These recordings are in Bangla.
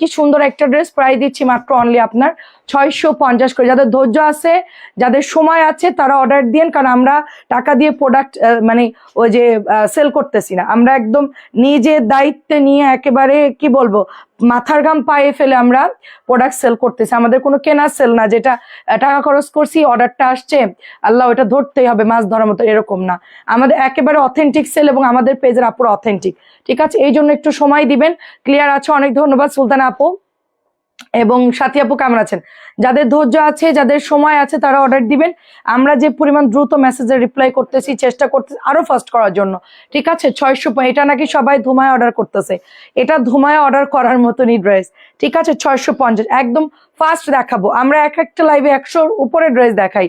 কি সুন্দর একটা ড্রেস, প্রাইস দিচ্ছি মাত্র অনলি আপনার 650 করে। যাদের ধৈর্য আছে, যাদের সময় আছে তারা অর্ডার দিন, কারণ আমরা টাকা দিয়ে প্রোডাক্ট মানে ওই যে সেল করতেছি না, আমরা একদম নিজের দায়িত্বে নিয়ে একেবারে কি বলবো মাথার ঘাম পায়ে ফেলে আমরা প্রোডাক্ট সেল করতেছি। আমাদের কোনো কেনার সেল না, যেটা টাকা খরচ করছি অর্ডারটা আসছে আল্লাহ ওটা ধরতেই হবে মাছ ধরার মতো, এরকম না। আমাদের একেবারে অথেন্টিক সেল এবং আমাদের পেজের আপুরা অথেন্টিক, ঠিক আছে? এই জন্য একটু সময় দিবেন। ক্লিয়ার আছে? অনেক ধন্যবাদ সুলতানা আপু এবং সাথী আপু, কেমন আছেন? যাদের ধৈর্য আছে, যাদের সময় আছে তারা অর্ডার দিবেন। আমরা যে পরিমাণ দ্রুত মেসেজের রিপ্লাই করতেছি, চেষ্টা করতেছি আরো ফাস্ট করার জন্য, ঠিক আছে? 600, এটা নাকি সবাই ধুমায় অর্ডার করতেছে, এটা ধুমায় অর্ডার করার মতনই ড্রেস, ঠিক আছে? 650 একদম ফাস্ট দেখাবো আমরা। একটা লাইভে 100-র উপরে ড্রেস দেখাই,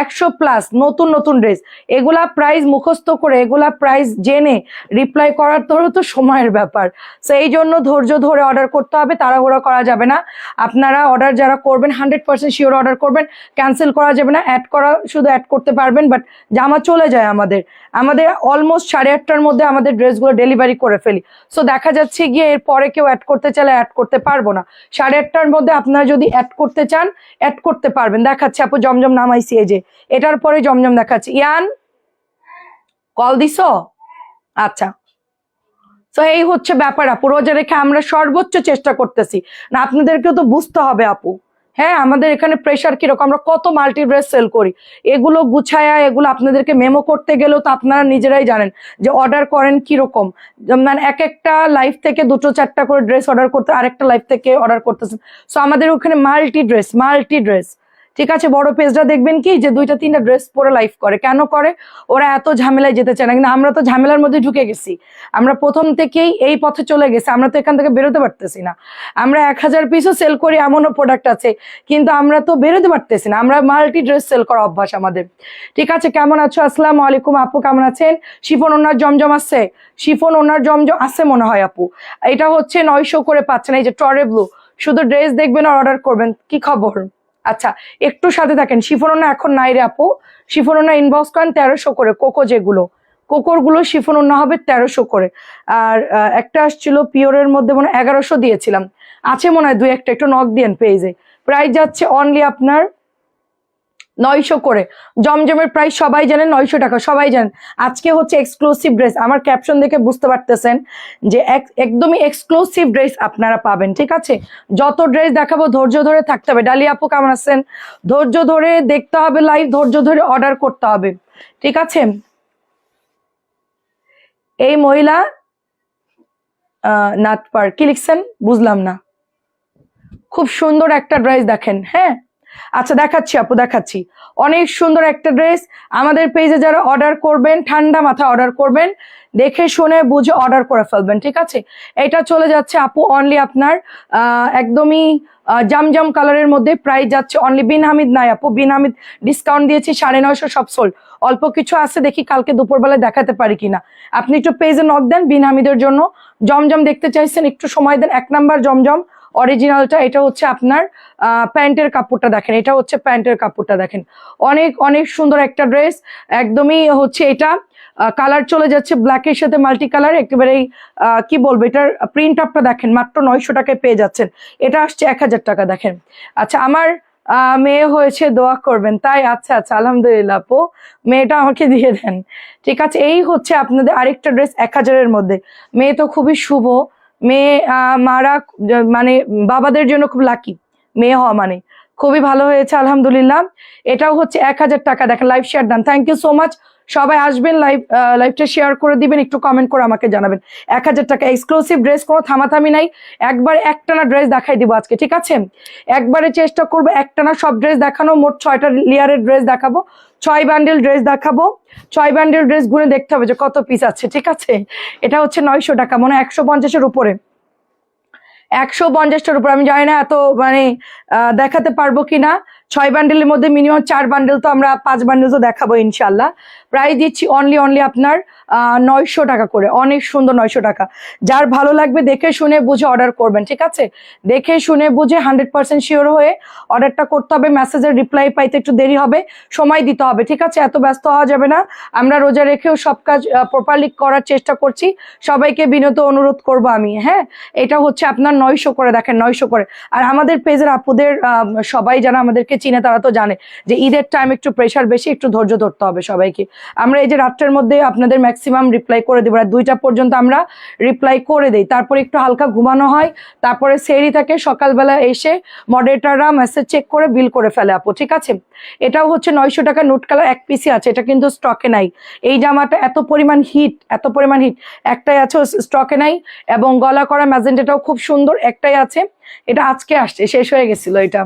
100+ নতুন নতুন ড্রেস। এগুলা প্রাইস মুখস্থ করে, এগুলা প্রাইস জেনে রিপ্লাই করার তো সময়ের ব্যাপার। সো এই জন্য ধৈর্য ধরে অর্ডার করতে হবে, তাড়াহুড়া করা যাবে না। আপনারা অর্ডার যারা করবেন 100% শিওর অর্ডার করবেন, ক্যান্সেল করা যাবে না। অ্যাড করা শুধু অ্যাড করতে পারবেন, বাট জামা চলে যায় আমাদের অলমোস্ট 8:30টার মধ্যে আমাদের ড্রেসগুলো ডেলিভারি করে ফেলি। সো দেখা যাচ্ছে গিয়ে এরপরে কেউ অ্যাড করতে চাইলে অ্যাড করতে পারবো না। 8:30টার মধ্যে আপনারা যদি অ্যাড করতে চান অ্যাড করতে পারবেন। দেখাচ্ছে আপু জমজম নামাইছি, এই যে এটার পরে জমজম দেখাচ্ছে। ইয়ান কল দিছো? আচ্ছা, তো এই হচ্ছে ব্যাপার আপু। রোজা রেখে আমরা সর্বোচ্চ চেষ্টা করতেছি না, আপনাদেরকেও তো বুঝতে হবে আপু। হ্যাঁ, আমাদের এখানে প্রেশার কিরকম, আমরা কত মাল্টি ড্রেস সেল করি, এগুলো গুছায়া এগুলো আপনাদেরকে মেমো করতে গেলেও তো আপনারা নিজেরাই জানেন যে অর্ডার করেন কিরকম। মানে একটা লাইফ থেকে 2-4টা করে ড্রেস অর্ডার করতে, আরেকটা লাইফ থেকে অর্ডার করতেছেন। সো আমাদের ওখানে মাল্টি ড্রেস, ঠিক আছে? বড় পেজটা দেখবেন কি যে 2-3টা ড্রেস পরে লাইভ করে, কেন করে? ওরা এত ঝামেলায় যেতে চায় না, কিন্তু আমরা তো ঝামেলার মধ্যে ঢুকে গেছি। আমরা প্রথম থেকেই এই পথে চলে গেছি, আমরা তো এখান থেকে বেরোতে পারতেছি না। আমরা 1000 পিসও সেল করি, এমনও প্রোডাক্ট আছে, কিন্তু আমরা তো বেরোতে পারতেছি না। আমরা মাল্টি ড্রেস সেল করা অভ্যাস আমাদের, ঠিক আছে? কেমন আছো? আসসালামু আলাইকুম আপু, কেমন আছেন? শিফন ওনার জমজম আছে, শিফন ওনার জমজম আছে মনে হয় আপু। এটা হচ্ছে 900 করে পাচ্ছেন, এই যে টরে ব্লু। শুধু ড্রেস দেখবেন আর অর্ডার করবেন। কি খবর? আচ্ছা, একটু সাথে থাকেন। শিফন এখন নাই রে আপু, শিফন ইনবক্স করেন 1300 করে। কোকোর গুলো শিফন হবে 1300 করে। আর একটা আসছিল পিওরের মধ্যে মনে হয় 1100 দিয়েছিলাম, আছে মনে হয় 2-1টা, একটু নক দিয়েন পেজে। প্রাইস যাচ্ছে অনলি আপনার 900 করে। জমজমের প্রাইস সবাই জানেন 900 টাকা, সবাই জানেন। আজকে হচ্ছে এক্সক্লুসিভ ড্রেস, আমার ক্যাপশন দেখে বুঝতে পারতেছেন যে একদমই এক্সক্লুসিভ ড্রেস আপনারা পাবেন, ঠিক আছে? যত ড্রেস দেখাবো ধৈর্য ধরে থাকতে হবে। ডালি আপু কেমন আছেন? ধৈর্য ধরে দেখতে হবে লাইভ, ধৈর্য ধরে অর্ডার করতে হবে, ঠিক আছে? এই মহিলা নাটপার কি লিখছেন বুঝলাম না। খুব সুন্দর একটা ড্রেস দেখেন। হ্যাঁ, আচ্ছা দেখাচ্ছি আপু, দেখাচ্ছি। অনেক সুন্দর একটা ড্রেস। আমাদের পেজে যারা অর্ডার করবেন ঠান্ডা মাথা অর্ডার করবেন, দেখে শুনে বুঝে অর্ডার করে ফেলবেন, ঠিক আছে? এটা চলে যাচ্ছে আপু অনলি আপনার একদমই জামজাম কালারের মধ্যে। প্রাইস যাচ্ছে অনলি, বিন হামিদ নাই আপু, বিন হামিদ ডিসকাউন্ট দিয়েছি 950, সব সোল্ড। অল্প কিছু আছে, দেখি কালকে দুপুরবেলায় দেখাতে পারি কিনা। আপনি একটু পেজে নক দেন বিন হামিদের জন্য। জমজম দেখতে চাইছেন, একটু সময় দেন। 1 নাম্বার জমজম অরিজিনালটা, এটা হচ্ছে আপনার প্যান্টের কাপড়টা দেখেন, এটা হচ্ছে প্যান্টের কাপড়টা দেখেন। অনেক অনেক সুন্দর একটা ড্রেস, একদমই হচ্ছে এটা কালার চলে যাচ্ছে ব্ল্যাকের সাথে মাল্টি কালার, একেবারেই কি বলবো, এটার প্রিন্ট আপটা দেখেন, মাত্র 900 টাকায় পেয়ে যাচ্ছেন। এটা আসছে 1000 টাকা দেখেন। আচ্ছা, আমার মেয়ে হয়েছে, দোয়া করবেন তাই? আচ্ছা আচ্ছা, আলহামদুলিল্লাহ আপু, মেয়েটা আমাকে দিয়ে দেন, ঠিক আছে? এই হচ্ছে আপনাদের আরেকটা ড্রেস 1000-এর মধ্যে। মেয়ে তো খুবই শুভ, মেয়ে মারা মানে বাবাদের জন্য খুব লাকি মেয়ে হওয়া, মানে খুবই ভালো হয়েছে আলহামদুলিল্লাহ। এটাও হচ্ছে 1000 টাকা দেখেন। Live share done, thank you so much. সবাই আসবেন, লাইভটা শেয়ার করে দিবেন, একটু কমেন্ট করে আমাকে জানাবেন। 1000 টাকা এক্সক্লুসিভ ড্রেস, কোনো থামাথামি নাই। একবার একটানা ড্রেস দেখাই দিব আজকে, ঠিক আছে? একবারে চেষ্টা করবো একটানা সব ড্রেস দেখানো। মোট 6টা লেয়ারের ড্রেস দেখাবো, 6 বান্ডেল ড্রেস দেখাবো। 6 বান্ডেল ড্রেস গুনে দেখতে হবে যে কত পিস আছে, ঠিক আছে? এটা হচ্ছে 900 টাকা, মনে হয় 150-এর উপরে, 150-টার উপর। আমি জানি না এত মানে দেখাতে পারবো কিনা। 6 বান্ডেলের মধ্যে মিনিমাম 4 বান্ডেল তো আমরা 5 বান্ডেল তো দেখাবো ইনশাল্লাহ। প্রাইস দিচ্ছি অনলি আপনার 900 টাকা করে, অনেক সুন্দর 900 টাকা। যার ভালো লাগবে দেখে শুনে বুঝে অর্ডার করবেন, ঠিক আছে? দেখে শুনে বুঝে 100% শিওর হয়ে অর্ডারটা করতে হবে। মেসেজের রিপ্লাই পাইতে একটু দেরি হবে, সময় দিতে হবে, ঠিক আছে? এত ব্যস্ত হওয়া যাবে না। আমরা রোজা রেখেও সব কাজ প্রপারলি করার চেষ্টা করছি, সবাইকে বিনত অনুরোধ করবো আমি। হ্যাঁ, এটা হচ্ছে আপনার 900 করে, দেখেন 900 করে। আর আমাদের পেজের আপুদের সবাই যারা আমাদেরকে চিনে তারা তো জানে যে ঈদের টাইম একটু প্রেশার বেশি, একটু ধৈর্য ধরতে হবে সবাইকে। আমরা এই যে রাত্রের মধ্যে আপনাদের ম্যাক্সিমাম রিপ্লাই করে দেবো, রাত 2টা পর্যন্ত আমরা রিপ্লাই করে দেই, তারপরে একটু হালকা ঘুমানো হয়, তারপরে সেরি থাকে, সকালবেলা এসে মডারেটররা মেসেজ চেক করে বিল করে ফেলে আপু, ঠিক আছে? এটাও হচ্ছে 900 টাকা, নুট কালার এক পিসি আছে, এটা কিন্তু স্টকে নাই। এই জামাটা এত পরিমাণ হিট, একটাই আছে, স্টকে নাই। এবং গলা করা ম্যাজেন্টাটাও খুব সুন্দর, একটাই আছে, এটা আজকে আসছে, শেষ হয়ে গেছিল এটা,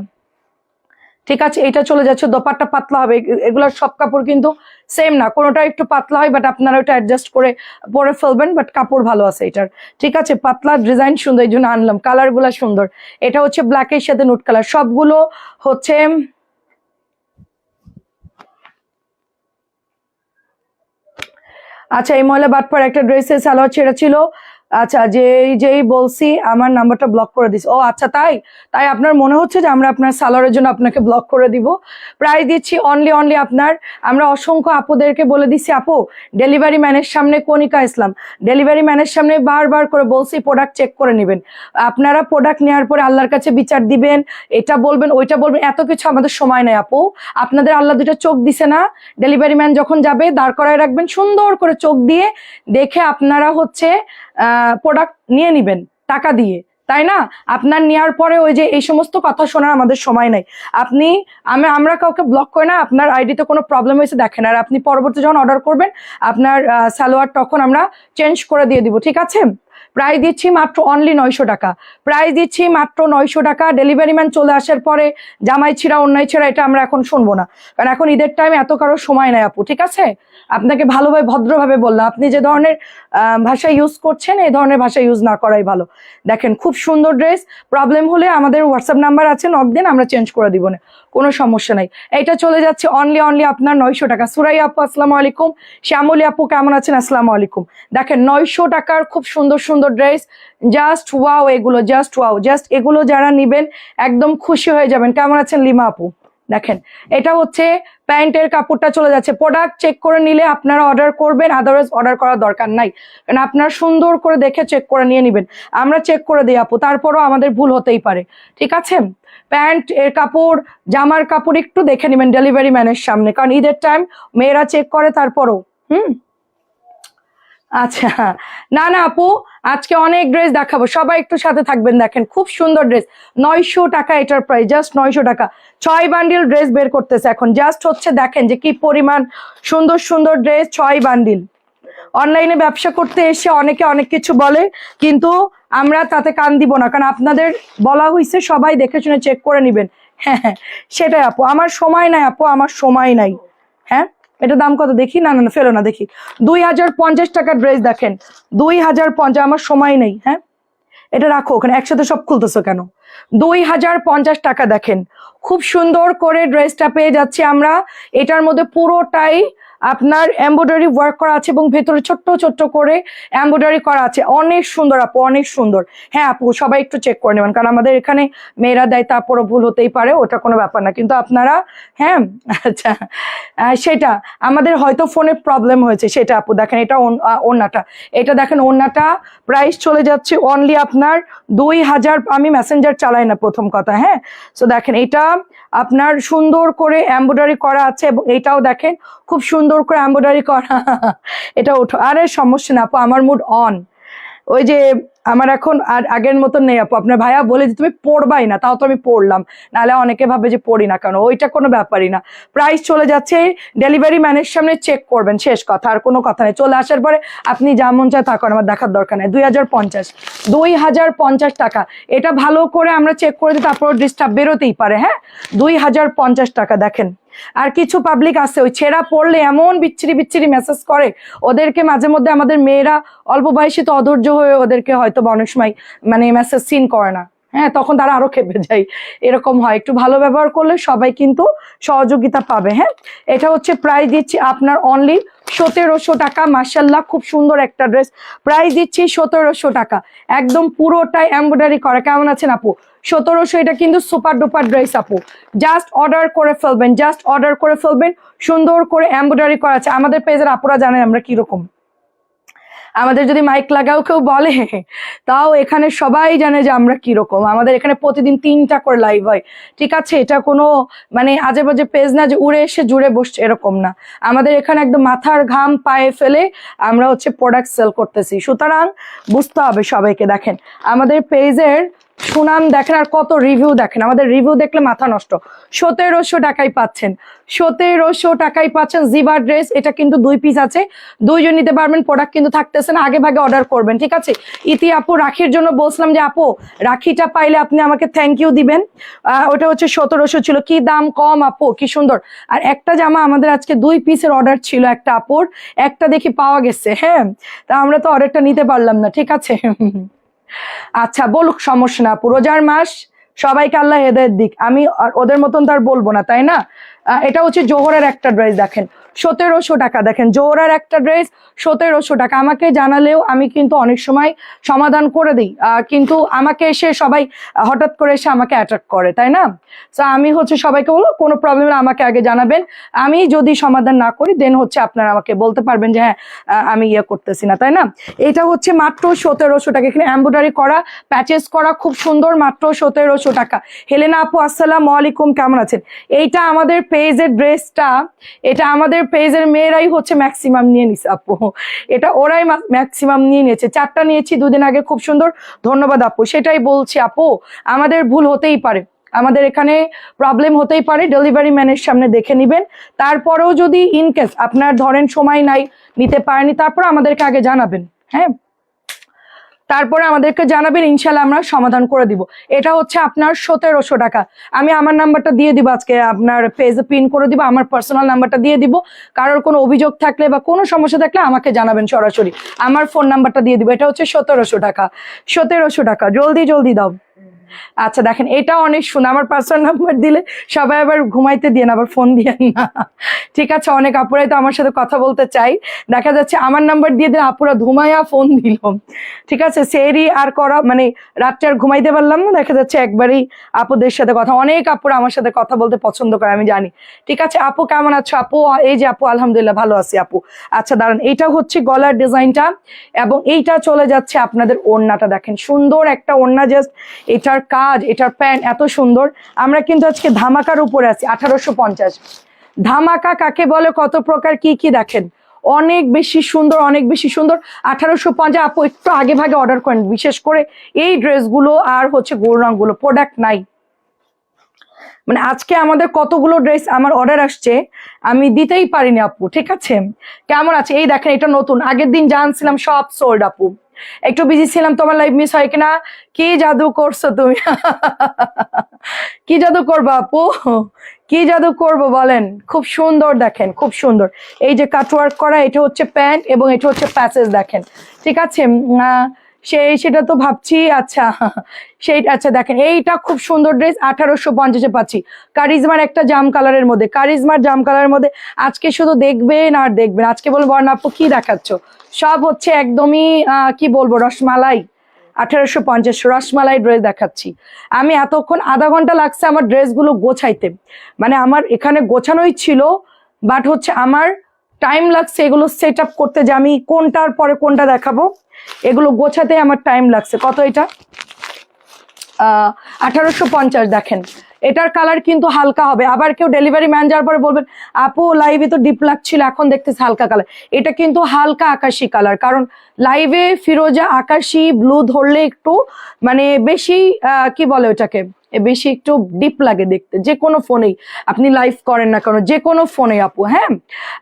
ঠিক আছে? এটা চলে যাচ্ছে। দোপাট্টা পাতলা হবে, এগুলোর সব কাপড় কিন্তু সেম না, কোনোটা একটু পাতলা হয়, বাট আপনারা ওটা অ্যাডজাস্ট করে পরে ফেলবেন, বাট কাপড় ভালো আছে এটার, ঠিক আছে? পাতলা, ডিজাইন সুন্দর, এই জন্য আনলাম, কালার গুলা সুন্দর। এটা হচ্ছে ব্ল্যাকের সাথে নুট কালার, সবগুলো হচ্ছে আচ্ছা। এই মহিলা বাটপার একটা ড্রেসের সালোয়ার ছেঁড়া ছিল, আচ্ছা, যেই বলছি আমার নাম্বারটা ব্লক করে দিস। ও আচ্ছা, তাই আপনার মনে হচ্ছে যে আমরা আপনার সালোয়ারের জন্য আপনাকে ব্লক করে দিব। প্রাইস দিচ্ছি অনলি আপনার, আমরা অসংখ্য আপুদেরকে বলে দিচ্ছি, আপু ডেলিভারি ম্যানের সামনে, কণিকা ইসলাম ডেলিভারি ম্যানের সামনে বারবার করে বলছি প্রোডাক্ট চেক করে নেবেন। আপনারা প্রোডাক্ট নেওয়ার পরে আল্লাহর কাছে বিচার দিবেন, এটা বলবেন ওইটা বলবেন, এত কিছু আমাদের সময় নেই আপু। আপনাদের আল্লাহ দুটো চোখ দিছে না, ডেলিভারি ম্যান যখন যাবে দাঁড় করায় রাখবেন, সুন্দর করে চোখ দিয়ে দেখে আপনারা হচ্ছে প্রোডাক্ট নিয়ে নিবেন টাকা দিয়ে, তাই না? আপনার নেওয়ার পরে ওই যে এই সমস্ত কথা শোনার আমাদের সময় নাই। আমরা কাউকে ব্লক করি না, আপনার আইডিতে কোনো প্রবলেম হয়েছে দেখেন, আর আপনি পরবর্তী যখন অর্ডার করবেন আপনার সালোয়ার তখন আমরা চেঞ্জ করে দিয়ে দিব, ঠিক আছে? প্রাইস দিচ্ছি মাত্র অনলি 900 টাকা, প্রাইস দিচ্ছি মাত্র 900 টাকা। ডেলিভারি ম্যান চলে আসার পরে জামাই ছিঁড়া অন্যায় ছিঁড়া এটা আমরা এখন শুনবো না, কারণ এখন ঈদের টাইমে এত কারো সময় নাই আপু, ঠিক আছে? আপনাকে ভালোভাবে ভদ্রভাবে বললাম, আপনি যে ধরনের ভাষা ইউজ করছেন এই ধরনের ভাষা ইউজ না করাই ভালো। দেখেন খুব সুন্দর ড্রেস, প্রবলেম হলে আমাদের হোয়াটসঅ্যাপ নাম্বার আছে, নক দেন, আমরা চেঞ্জ করে দিব না, কোনো সমস্যা নাই। এটা চলে যাচ্ছে অনলি আপনার 900 টাকা। সুরাই আপু আসসালামু আলাইকুম, শ্যামলী আপু কেমন আছেন? আসসালামু আলাইকুম। দেখেন 900 টাকার খুব সুন্দর সুন্দর ড্রেস, জাস্ট ওয়াও, এগুলো জাস্ট ওয়াও, জাস্ট এগুলো যারা নিবেন একদম খুশি হয়ে যাবেন। কেমন আছেন লিমা আপু? দেখেন এটা হচ্ছে প্যান্টের কাপড়টা চলে যাচ্ছে, প্রোডাক্ট চেক করে নিলে আপনারা অর্ডার করবেন, আদারওয়াইজ অর্ডার করার দরকার নাই, কারণ আপনারা সুন্দর করে দেখে চেক করে নিয়ে নেবেন। আমরা চেক করে দিই আপু, তারপরও আমাদের ভুল হতেই পারে, ঠিক আছে? প্যান্ট এর কাপড়, জামার কাপড় একটু দেখে নেবেন ডেলিভারি ম্যানের সামনে, কারণ ঈদের টাইম মেয়েরা চেক করে তারপরও। আচ্ছা, না আপু আজকে অনেক ড্রেস দেখাবো, সবাই একটু সাথে থাকবেন। দেখেন খুব সুন্দর ড্রেস, 900 টাকা এটার প্রাইস, জাস্ট 900 টাকা। 6 বান্ডিল ড্রেস বের করতেছে এখন, জাস্ট হচ্ছে দেখেন যে কি পরিমাণ সুন্দর সুন্দর ড্রেস, 6 বান্ডিল। অনলাইনে ব্যবসা করতে এসে অনেকে অনেক কিছু বলে, কিন্তু আমরা তাতে কান দিব না, কারণ আপনাদের বলা হয়েছে সবাই দেখে শুনে চেক করে নিবেন। হ্যাঁ, সেটাই আপু, আমার সময় নাই আপু, আমার সময় নাই। হ্যাঁ, এটা দাম কত দেখি? না ফেলো না, দেখি 2050 টাকার ড্রেস। দেখেন 2050, আমার সময় নেই। হ্যাঁ, এটা রাখো ওখানে, একসাথে সব খুলতেছো কেন? 2050 টাকা। দেখেন খুব সুন্দর করে ড্রেসটা পেয়ে যাচ্ছি আমরা, এটার মধ্যে পুরোটাই আপনার এমব্রয়ডারি ওয়ার্ক করা আছে এবং ভেতরে ছোট্ট ছোট্ট করে এমব্রয়ডারি করা আছে, অনেক সুন্দর আপু, অনেক সুন্দর। হ্যাঁ আপু, সবাই একটু চেক করে নেবেন, কারণ আমাদের এখানে মেয়েরা দেয়, তারপরও ভুল হতেই পারে, ওটা কোনো ব্যাপার না, কিন্তু আপনারা হ্যাঁ আচ্ছা সেটা আমাদের হয়তো ফোনের প্রবলেম হয়েছে, সেটা আপু। দেখেন এটা ওড়নাটা, এটা দেখেন ওড়নাটা প্রাইস চলে যাচ্ছে অনলি আপনার 2000। আমি মেসেঞ্জার চালাই না প্রথম কথা, হ্যাঁ। সো দেখেন এটা আপনার সুন্দর করে এমব্রয়ডারি করা আছে, এবং এটাও দেখেন খুব সুন্দর করে এমব্রয়ডারি করা। এটা ওঠো, আরে সমস্যা না আপু, আমার মুড অন। ওই যে আমার এখন আর আগের মতন নেই আপু, আপনার ভাইয়া বলে যে তুমি পড়বাই না, তাও তো আমি পড়লাম, নাহলে অনেকে ভাবে যে পড়ি না কেন, ওইটা কোনো ব্যাপারই না। প্রাইস চলে যাচ্ছে ডেলিভারি ম্যানের সামনে, চেক করবেন, শেষ কথা, আর কোনো কথা নেই। চলে আসার পরে আপনি যা মন চায় তা করেন, আমার দেখার দরকার নেই। 2050 টাকা, এটা ভালো করে আমরা চেক করে দিই, তারপর ডিস্টার্ব বেরোতেই পারে। হ্যাঁ, 2050 টাকা। দেখেন আর কিছু পাবলিক আছে ওই ছেঁড়া পড়লে এমন বিচ্ছিরি মেসেজ করে, ওদেরকে মাঝে মধ্যে আমাদের মেয়েরা অল্প বয়সী তো অধৈর্য হয়ে ওদেরকে হয়তো অনেক সময় মানে মেসেজ সিন করে না। হ্যাঁ, তখন তারা আরো খেপে যায়, এরকম হয়। একটু ভালো ব্যবহার করলে সবাই কিন্তু সহযোগিতা পাবে। হ্যাঁ, এটা হচ্ছে প্রাইস দিচ্ছি আপনার অনলি 1700 টাকা। মার্শাল্লাহ, খুব সুন্দর একটা ড্রেস, প্রাইস দিচ্ছি 1700 টাকা, একদম পুরোটাই এমব্রয়ডারি করা। কেমন আছেন আপু? 1700, এটা কিন্তু সুপার ডুপার ড্রেস আপু, জাস্ট অর্ডার করে ফেলবেন, জাস্ট অর্ডার করে ফেলবেন। সুন্দর করে এমব্রয়ডারি করা আছে। আমাদের পেজের আপুরা জানেন আমরা কিরকম, আমাদের যদি মাইক লাগাও কেউ বলে তাও এখানে সবাই জানে যে আমরা কিরকম। আমাদের এখানে প্রতিদিন 3টা করে লাইভ হয়, ঠিক আছে? এটা কোনো মানে আজে বাজে পেজ না যে উড়ে এসে জুড়ে বসছে, এরকম না। আমাদের এখানে একদম মাথার ঘাম পায়ে ফেলে আমরা হচ্ছে প্রোডাক্ট সেল করতেছি, সুতরাং বুঝতে হবে সবাইকে। দেখেন আমাদের পেজের সুনাম দেখেন আর কত রিভিউ দেখেন, আমাদের রিভিউ দেখলে মাথা নষ্ট। 1700 টাকায় পাচ্ছেন, 1700 টাকায় পাচ্ছেন জিবা ড্রেস। এটা কিন্তু 2 পিস আছে, 2জন নিতে পারবেন। প্রোডাক্ট কিন্তু থাকতেছে না, আগে ভাগে অর্ডার করবেন, ঠিক আছে? ইতি আপু রাখির জন্য বলছিলাম যে আপু রাখিটা পাইলে আপনি আমাকে থ্যাংক ইউ দিবেন। ওটা হচ্ছে 1700 ছিল, কি দাম কম আপু, কি সুন্দর। আর একটা জামা আমাদের আজকে 2 পিসের অর্ডার ছিল, একটা আপুর, একটা দেখি পাওয়া গেছে। হ্যাঁ, তা আমরা তো অর্ডারটা নিতে পারলাম না, ঠিক আছে? আচ্ছা বলুক, সমস্যা না আপু, রোজার মাস, সবাইকে আল্লাহ হেদায়েত দিক। আমি ওদের মতন তো আর বলবো না, তাই না? এটা হচ্ছে জোহরের একটা ড্রেস, দেখেন 1700 টাকা। দেখেন জোহরের একটা ড্রেস 1700 টাকা। আমাকে জানালেও আমি কিন্তু অনেক সময় সমাধান করে দিই, কিন্তু আমাকে এসে সবাই হঠাৎ করে এসে আমাকে অ্যাটাক করে, তাই না? তো আমি হচ্ছে সবাইকে বলবো কোনো প্রবলেম হলে আমাকে আগে জানাবেন, আমি যদি সমাধান না করি দেন হচ্ছে আপনারা আমাকে বলতে পারবেন যে হ্যাঁ আমি ইয়ে করতেছি না, তাই না? এটা হচ্ছে মাত্র 1700 টাকা, এখানে এমব্রয়ডারি করা, প্যাচেস করা, খুব সুন্দর, মাত্র 1700 টাকা। হেলেনা আপু আসসালামু আলাইকুম, কেমন আছেন? এইটা আমাদের পেজের ড্রেসটা, এটা আমাদের পেজের মেয়েরাই হচ্ছে ম্যাক্সিমাম নিয়ে নিছে আপু, এটা ওরাই ম্যাক্সিমাম নিয়ে নিয়েছে। 4টা নিয়েছি 2 দিন আগে, খুব সুন্দর, ধন্যবাদ আপু। সেটাই বলছি আপু, আমাদের ভুল হতেই পারে, আমাদের এখানে প্রবলেম হতেই পারে, ডেলিভারি ম্যানের সামনে দেখে নিবেন। তারপরেও যদি ইনকেস আপনার ধরেন সময় নাই, নিতে পারেনি, তারপর আমাদেরকে আগে জানাবেন। হ্যাঁ, তারপরে আমাদেরকে জানাবেন, ইনশাল্লাহ আমরা সমাধান করে দিব। এটা হচ্ছে আপনার 1700 টাকা। আমি আমার নাম্বারটা দিয়ে দিব, আজকে আপনার পেজে পিন করে দিব, আমার পার্সোনাল নাম্বারটা দিয়ে দিব। কারোর কোনো অভিযোগ থাকলে বা কোনো সমস্যা থাকলে আমাকে জানাবেন সরাসরি, আমার ফোন নাম্বারটা দিয়ে দিব। এটা হচ্ছে 1700 টাকা, 1700 টাকা, জলদি জলদি দাও। আচ্ছা দেখেন এটা অনেক সুন্দর, আমার পার্সোনাল নাম্বার দিলে সবাই আবার ঘুমাইতে দিয়ে না, আবার ফোন দিয়ে না, ঠিক আছে? অনেক আপুরাই তো আমার সাথে কথা বলতে চাই, দেখা যাচ্ছে আমার নাম্বার দিয়ে দিলে আপুরা ঘুমাইয়া ফোন দিল, ঠিক আছে? সেরি আর করা মানে রাত্রে আর ঘুমাইতে পারলাম না, দেখা যাচ্ছে একবারই আপুদের সাথে কথা। অনেক আপুরা আমার সাথে কথা বলতে পছন্দ করে, আমি জানি, ঠিক আছে? আপু কেমন আছো? আপু এই যে আপু আলহামদুলিল্লাহ ভালো আছি আপু। আচ্ছা দাঁড়ান, এইটা হচ্ছে গলার ডিজাইনটা, এবং এইটা চলে যাচ্ছে আপনাদের ওড়নাটা, দেখেন সুন্দর একটা ওড়না, জাস্ট এটার কাজ, এটার প্যান্ট এত সুন্দর। আমরা কিন্তু আজকে ধামাকার উপরে আছি, 1850। ধামাকা কাকে বলে, কত প্রকার কি কি, দেখেন অনেক বেশি সুন্দর, অনেক বেশি সুন্দর। 1850 আপু একটু আগে ভাগে অর্ডার করেন, বিশেষ করে এই ড্রেসগুলো আর হচ্ছে গোল রঙগুলো, প্রোডাক্ট নাই। মানে আজকে আমাদের কতগুলো ড্রেস আমার অর্ডার আসছে, আমি দিতেই পারিনি আপু, ঠিক আছে? কেমন আছে? এই দেখেন এটা নতুন, আগের দিন জানছিলাম সব সোল্ড আপু, একটু বিজি ছিলাম, তোমার লাইভ মিস হয় কিনা। কি জাদু করছো তুমি? কি জাদু করবো আপু, কি জাদু করবো বলেন? খুব সুন্দর, দেখেন খুব সুন্দর, এই যে কাটওয়ার্ক করা, এটা হচ্ছে প্যান্ট এবং এটা হচ্ছে প্যাচেস, দেখেন, ঠিক আছে? সেটা তো ভাবছি। আচ্ছা আচ্ছা দেখেন এইটা খুব সুন্দর ড্রেস, 1850-এ পাচ্ছি, কারিজমার একটা জাম কালারের মধ্যে, কারিজমার জাম কালারের মধ্যে। আজকে শুধু দেখবেন আর দেখবেন, আজকে বলবো বর্ণা আপু কি দেখাচ্ছ, সব হচ্ছে একদমই কি বলবো, রসমালাই। 1850 রসমালাই ড্রেস দেখাচ্ছি আমি। এতক্ষণ আধা ঘন্টা লাগছে আমার ড্রেসগুলো গোছাইতে, মানে আমার এখানে গোছানোই ছিল, বাট হচ্ছে আমার টাইম লাগছে এগুলো সেট আপ করতে, যে আমি কোনটার পরে কোনটা দেখাবো, এগুলো গোছাতে আমার টাইম লাগছে। কত এটা? 1850। দেখেন এটার কালার কিন্তু হালকা হবে, আবার কেউ ডেলিভারি ম্যান যাওয়ার পরে বলবেন আপু লাইভে তো ডিপ লাগছিল, এখন দেখতেছি হালকা কালার। এটা কিন্তু হালকা আকাশি কালার, কারণ লাইভে ফিরোজা আকাশি ব্লু ধরলে একটু মানে বেশি কি বলে ওটাকে, বেশি একটু ডিপ লাগে দেখতে, যে কোনো ফোনেই আপনি লাইভ করেন না কেন, যে কোনো ফোনে আপু। হ্যাঁ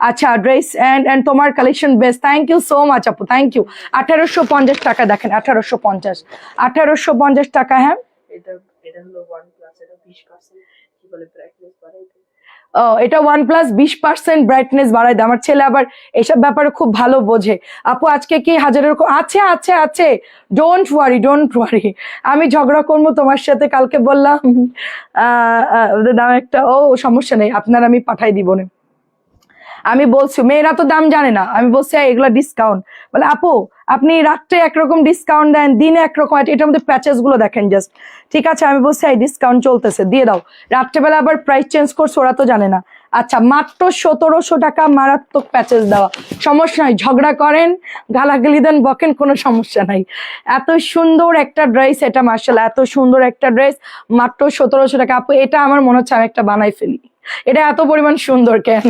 আচ্ছা, ড্রেস এন্ড তোমার collection best, thank you so much আপু, থ্যাংক ইউ। 1850 টাকা, দেখেন 1850 টাকা। হ্যাঁ এটা হলো OnePlus, এটা 20% কি বলে ব্রাইটনেস বাড়াইতে। এটা OnePlus 20% ব্রাইটনেস বাড়াই দেয়। আমার ছেলে আবার এইসব ব্যাপারে খুব ভালো বোঝে। আপু আজকে কি হাজারের আছে আছে আছে, ডোন্ট ওয়ারি ডোন্ট ওয়ারি। আমি ঝগড়া করবো তোমার সাথে, কালকে বললাম ওদের দাম একটা, ও সমস্যা নেই আপনার আমি পাঠাই দিব না। আমি বলছি মেয়েরা তো দাম জানে না, আমি বলছি এগুলো ডিসকাউন্ট, বলে আপু আপনি রাত্রে একরকম ডিসকাউন্ট দেন, দিনে একরকম, এটার মধ্যে প্যাচেস গুলো দেখেন জাস্ট। ঠিক আছে আমি বলছি এই ডিসকাউন্ট চলতেছে দিয়ে দাও, রাত্রেবেলা আবার প্রাইস চেঞ্জ করছে, ওরা তো জানে না। আচ্ছা মাত্র 1700 টাকা, মারাত্মক প্যাচেস দেওয়া, সমস্যা নাই, ঝগড়া করেন গালাগালি দেন বকেন, কোনো সমস্যা নাই। এত সুন্দর একটা ড্রেস এটা, মার্শাল্লাহ এত সুন্দর একটা ড্রেস, মাত্র 1700 টাকা। আপু এটা আমার মনে হচ্ছে আমি একটা বানাই ফেলি, এটা এত পরিমাণ সুন্দর কেন,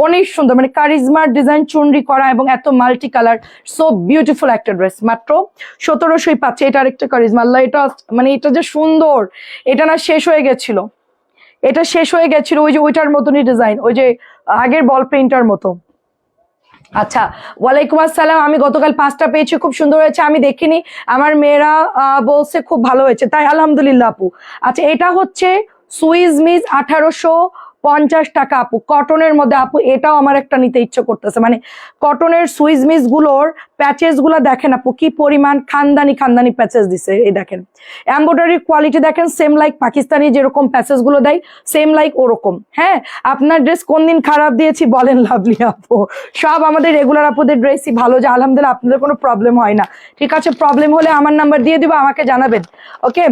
অনেক সুন্দর, মানে কারিজমার ডিজাইন চুনরি করা এবং এত মাল্টি কালার, সো বিউটিফুল একটা ড্রেস, মাত্র 1700 পাচ্ছে। এটা আরেকটা কারিজমা, আল্লাহ এটা মানে এটা যে সুন্দর, এটা না শেষ হয়ে গেছিল, এটা শেষ হয়ে গেছিল ওই যে ওইটার মতনই ডিজাইন, ওই যে আগের বল প্রিন্টার মতো। আচ্ছা ওয়ালাইকুম আসসালাম, আমি গতকাল 5টা পেয়েছি, খুব সুন্দর হয়েছে, আমি দেখিনি, আমার মেয়েরা বলছে খুব ভালো হয়েছে, তাই আলহামদুলিল্লাহ আপু। আচ্ছা এটা হচ্ছে সুইস মিস 1850 টাকা আপু, কটনের মধ্যে আপু, এটাও আমার একটা নিতে ইচ্ছে করতেছে, মানে কটনের সুইস মিস গুলোর প্যাচেস গুলো দেখেন আপু কি পরিমাণ খানদানি খানদানি প্যাচেস দিছে, এই দেখেন এমব্রয়ডারি কোয়ালিটি দেখেন, সেম লাইক পাকিস্তানি যেরকম প্যাচেস গুলো দেয় সেম লাইক ওরকম। হ্যাঁ আপনার ড্রেস কোন দিন খারাপ দিয়েছি বলেন লাভলি আপু, সব আমাদের রেগুলার আপুদের ড্রেসই ভালো, যে আলহামদুলিল্লাহ আপনাদের কোনো প্রবলেম হয় না। ঠিক আছে প্রবলেম হলে আমার নাম্বার দিয়ে দিব, আমাকে জানাবেন। ওকে